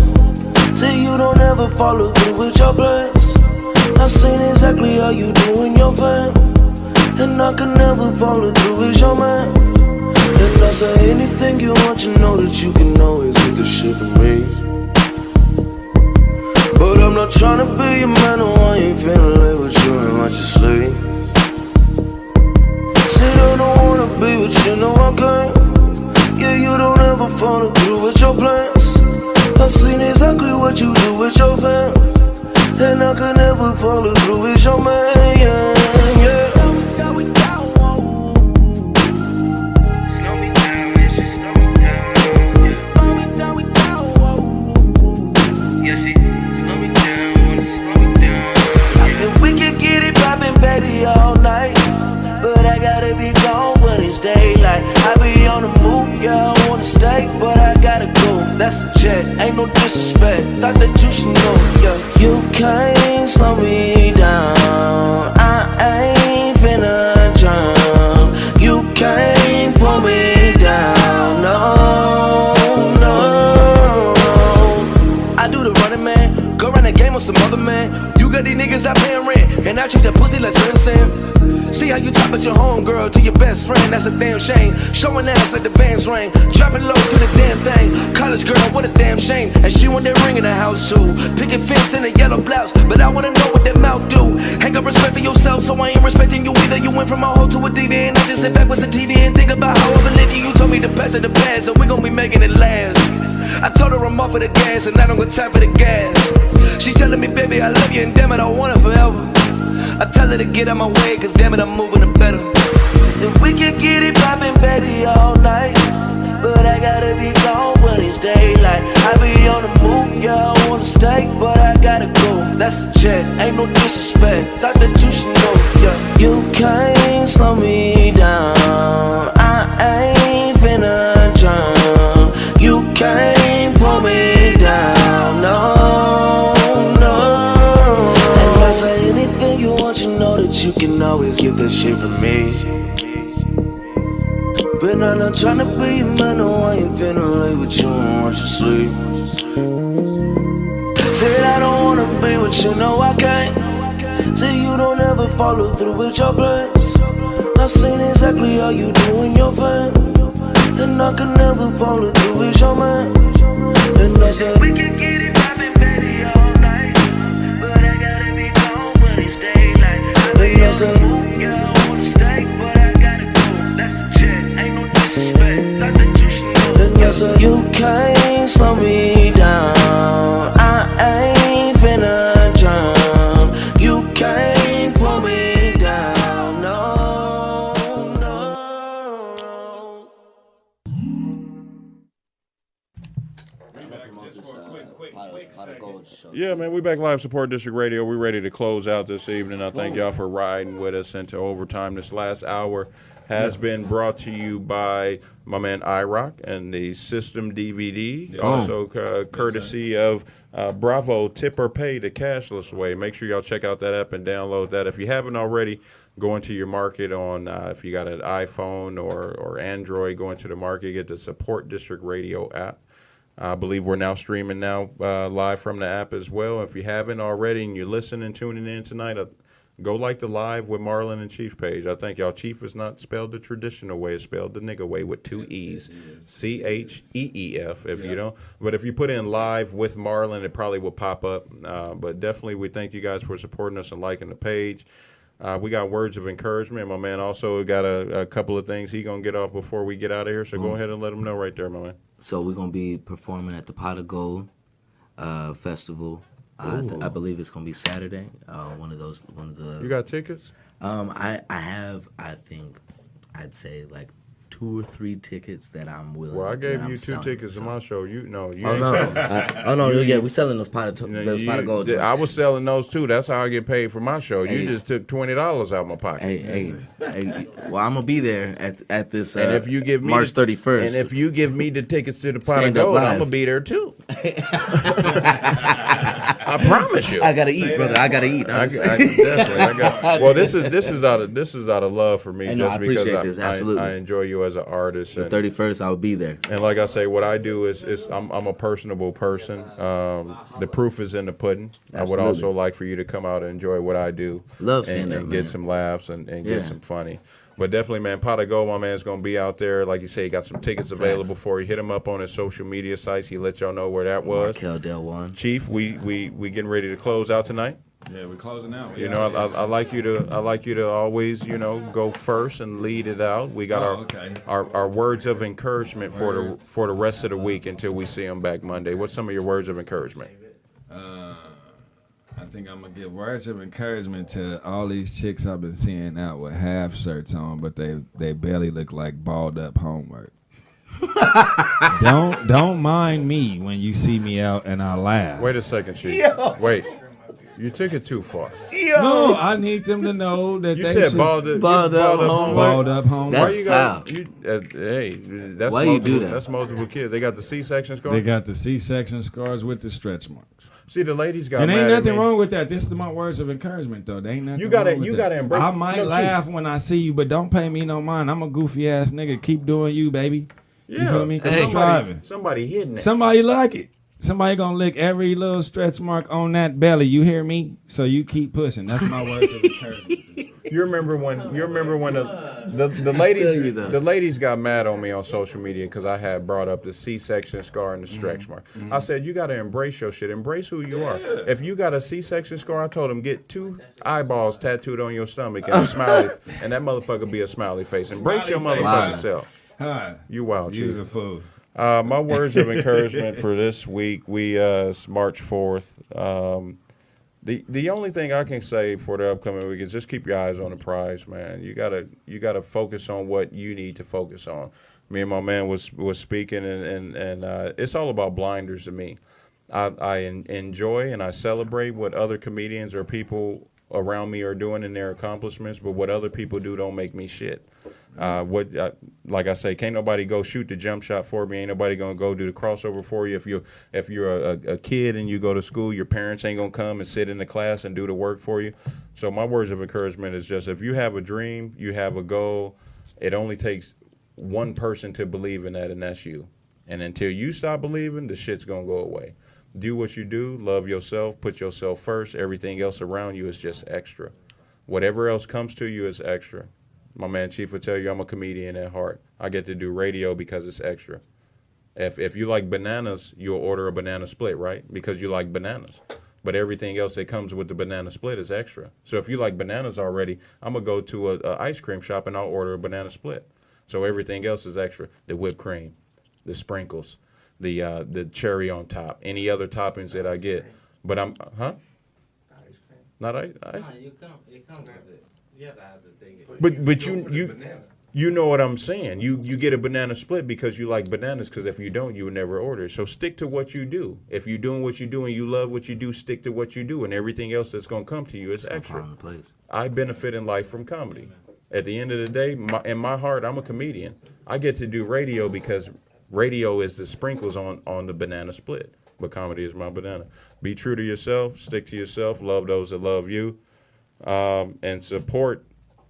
Speaker 5: Say you don't ever follow through with your plans. I seen exactly how you do in your fam. And I can never follow through with your man. And I say anything you want, you know that you can always get the shit from me. But I'm not tryna be a man, no, I ain't finna lay with you and watch you sleep. Said I don't wanna be with you, no I can't. Yeah, you don't ever follow through with your plans. I seen exactly what you do with your fam. And I can never follow through with your man, yeah, yeah. All night, but I gotta be gone when it's daylight. I be on the move, yeah, I wanna stay, but I gotta go. That's a check, ain't no disrespect. Thought that you should know, yeah. You can't slow me down. I ain't finna drown. You can't pull me down. No, no. I do the running man, go run the game on some other man. You got these niggas out paying rent, and I treat that pussy like sin. See how you top at your homegirl to your best friend, that's a damn shame. Showing ass like the band's ring, dropping low to the damn thing. College girl, what a damn shame. And she want that ring in the house too. Picket fence in a yellow blouse, but I wanna know what that mouth do. Ain't got respect for yourself, so I ain't respecting you either. You went from a hoe to a diva, and I just sit back with some TV and think about how I believe you. You told me the past of the past, so we gon' be making it last. I told her I'm off of the gas, and I don't got time for the gas. She telling me, baby, I love you, and damn it, I want it forever. I tell her to get out my way, cause damn it, I'm moving to better. And we can get it poppin', baby, all night. But I gotta be gone when it's daylight. I be on the move, yeah, I wanna stay, but I gotta go. That's a check, ain't no disrespect. Thought that you should know, yeah. You can't slow me down. I ain't finna drown. You can't pull me down, no, no. And I say anything you want, you know that you can always get that shit from me. But I'm not tryna be a man, no, I ain't finna lay with you and watch you sleep. Said I don't wanna be with you, no I can't. Say you don't ever follow through with your plans. I seen exactly how you do in your fam. then I could never follow through with your man. And I said, we can get it poppin', baby, all night. But I gotta be gone when it's daylight. And I said, yes, I wanna stay, but I gotta go. That's a jet, ain't no disrespect. Not that you should know. And I said, you can't slow me down. I ain't finna drown. You can't pull me down. No, no.
Speaker 1: Yeah, man, we back live Support District Radio. We ready to close out this evening. I thank y'all for riding with us into overtime. This last hour has been brought to you by my man iRock and the System DVD. Also courtesy of Bravo Tip or Pay the cashless way. Make sure y'all check out that app and download that. If you haven't already, go into your market on, if you got an iPhone or Android, go into the market, get the Support District Radio app. I believe we're now streaming live from the app as well. If you haven't already and you're listening, tuning in tonight, go like the Live with Marlon and Chief page. I think y'all Chief is not spelled the traditional way. It's spelled the nigga way with 2 E's. CHEEF if you don't. But if you put in Live with Marlon, it probably will pop up. But definitely we thank you guys for supporting us and liking the page. We got words of encouragement. My man also got a couple of things he going to get off before we get out of here. So go ahead and let him know right there, my man.
Speaker 3: So we're going to be performing at the Pot of Gold Festival. I believe it's going to be Saturday. One of the.
Speaker 1: You got tickets?
Speaker 3: I have, I think, I'd say like 2 or 3 tickets that I'm willing.
Speaker 1: Well, I gave you 2 tickets to my show. You ain't selling.
Speaker 3: Yeah, we're selling those pot of gold.
Speaker 1: I was selling those too. That's how I get paid for my show. You just took $20 out of my pocket.
Speaker 3: Hey. Well, I'm gonna be there at this.
Speaker 1: And if you give me
Speaker 3: March 31st,
Speaker 1: and if you give me the tickets to the pot of gold, I'm gonna be there too. I promise you.
Speaker 3: I gotta eat, brother. I gotta eat.
Speaker 1: Well, this is out of love for me, just because
Speaker 3: I
Speaker 1: enjoy you as an artist.
Speaker 3: The 31st, I'll be there.
Speaker 1: And like I say, what I do is I'm a personable person. The proof is in the pudding. Absolutely. I would also like for you to come out and enjoy what I do.
Speaker 3: Love stand-up,
Speaker 1: and get some laughs and get some funny. But definitely, man, Pot of Gold, my man's going to be out there. Like you say, he got some tickets available for you. Hit him up on his social media sites. He let y'all know where that was.
Speaker 3: Marquel Deljuan.
Speaker 1: Chief, we getting ready to close out tonight.
Speaker 2: Yeah, we're closing out.
Speaker 1: I like you to always, go first and lead it out. We got our words of encouragement for the rest of the week until we see them back Monday. What's some of your words of encouragement?
Speaker 2: I think I'm gonna give words of encouragement to all these chicks I've been seeing out with half shirts on, but they barely look like balled up homework.
Speaker 9: Don't mind me when you see me out and I laugh.
Speaker 1: Wait a second, Chief. Wait. You took it too far.
Speaker 9: No, I need them to know that
Speaker 1: you
Speaker 9: they
Speaker 1: said balled up homework.
Speaker 9: Balled up homework.
Speaker 3: That's foul.
Speaker 1: That's
Speaker 3: why
Speaker 1: multiple,
Speaker 3: you do that?
Speaker 1: That's multiple kids. They got the C-section scars.
Speaker 9: They got the C-section scars with the stretch marks.
Speaker 1: See, the ladies got.
Speaker 9: And
Speaker 1: mad
Speaker 9: ain't
Speaker 1: at
Speaker 9: nothing
Speaker 1: me.
Speaker 9: wrong with that. This is my words of encouragement, though. They ain't nothing.
Speaker 1: You gotta
Speaker 9: embrace. I might laugh when I see you, but don't pay me no mind. I'm a goofy ass nigga. Keep doing you, baby.
Speaker 1: Yeah.
Speaker 9: You feel me? Cause
Speaker 1: somebody hitting it.
Speaker 9: Somebody like it. Somebody gonna lick every little stretch mark on that belly. You hear me? So you keep pushing. That's my words of encouragement.
Speaker 1: You remember when the ladies got mad on me on social media because I had brought up the C-section scar and the stretch mark. I said, you got to embrace your shit. Embrace who you are. If you got a C-section scar, I told them, get 2 eyeballs tattooed on your stomach and a smiley, and that motherfucker be a smiley face. Embrace your motherfucking self. You wild,
Speaker 2: You's a fool.
Speaker 1: My words of encouragement for this week, it's March 4th. The only thing I can say for the upcoming week is just keep your eyes on the prize, man. You gotta focus on what you need to focus on. Me and my man was speaking, and it's all about blinders to me. I enjoy and I celebrate what other comedians or people around me are doing in their accomplishments, but what other people do don't make me shit. Like I say, can't nobody go shoot the jump shot for me. Ain't nobody gonna go do the crossover for you. If you're a kid and you go to school, your parents ain't gonna come and sit in the class and do the work for you. So my words of encouragement is just, if you have a dream, you have a goal, it only takes one person to believe in that, and that's you. And until you stop believing, the shit's gonna go away. Do what you do, love yourself, put yourself first. Everything else around you is just extra. Whatever else comes to you is extra. My man Chief will tell you I'm a comedian at heart. I get to do radio because it's extra. If you like bananas, you'll order a banana split, right? Because you like bananas. But everything else that comes with the banana split is extra. So if you like bananas already, I'm going to go to a ice cream shop and I'll order a banana split. So everything else is extra. The whipped cream, the sprinkles, the cherry on top, any other toppings that I get. But I'm, huh?
Speaker 6: Ice cream.
Speaker 1: Not ice?
Speaker 6: Nah, it comes with it. You have to have the thing.
Speaker 1: But you know what I'm saying. You get a banana split because you like bananas, because if you don't, you would never order. So stick to what you do. If you're doing what you do and you love what you do, stick to what you do, and everything else that's going to come to you is extra. I benefit in life from comedy. At the end of the day, in my heart, I'm a comedian. I get to do radio because radio is the sprinkles on the banana split, but comedy is my banana. Be true to yourself, stick to yourself, love those that love you, and support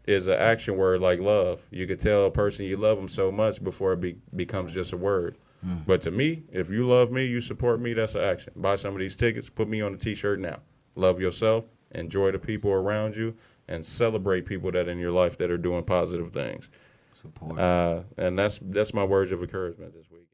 Speaker 1: is an action word like love. You could tell a person you love them so much before it becomes just a word. But to me, if you love me, you support me, that's an action. Buy some of these tickets, put me on a t-shirt now. Love yourself, enjoy the people around you, and celebrate people that in your life that are doing positive things.
Speaker 3: Support.
Speaker 1: And that's my words of encouragement this week.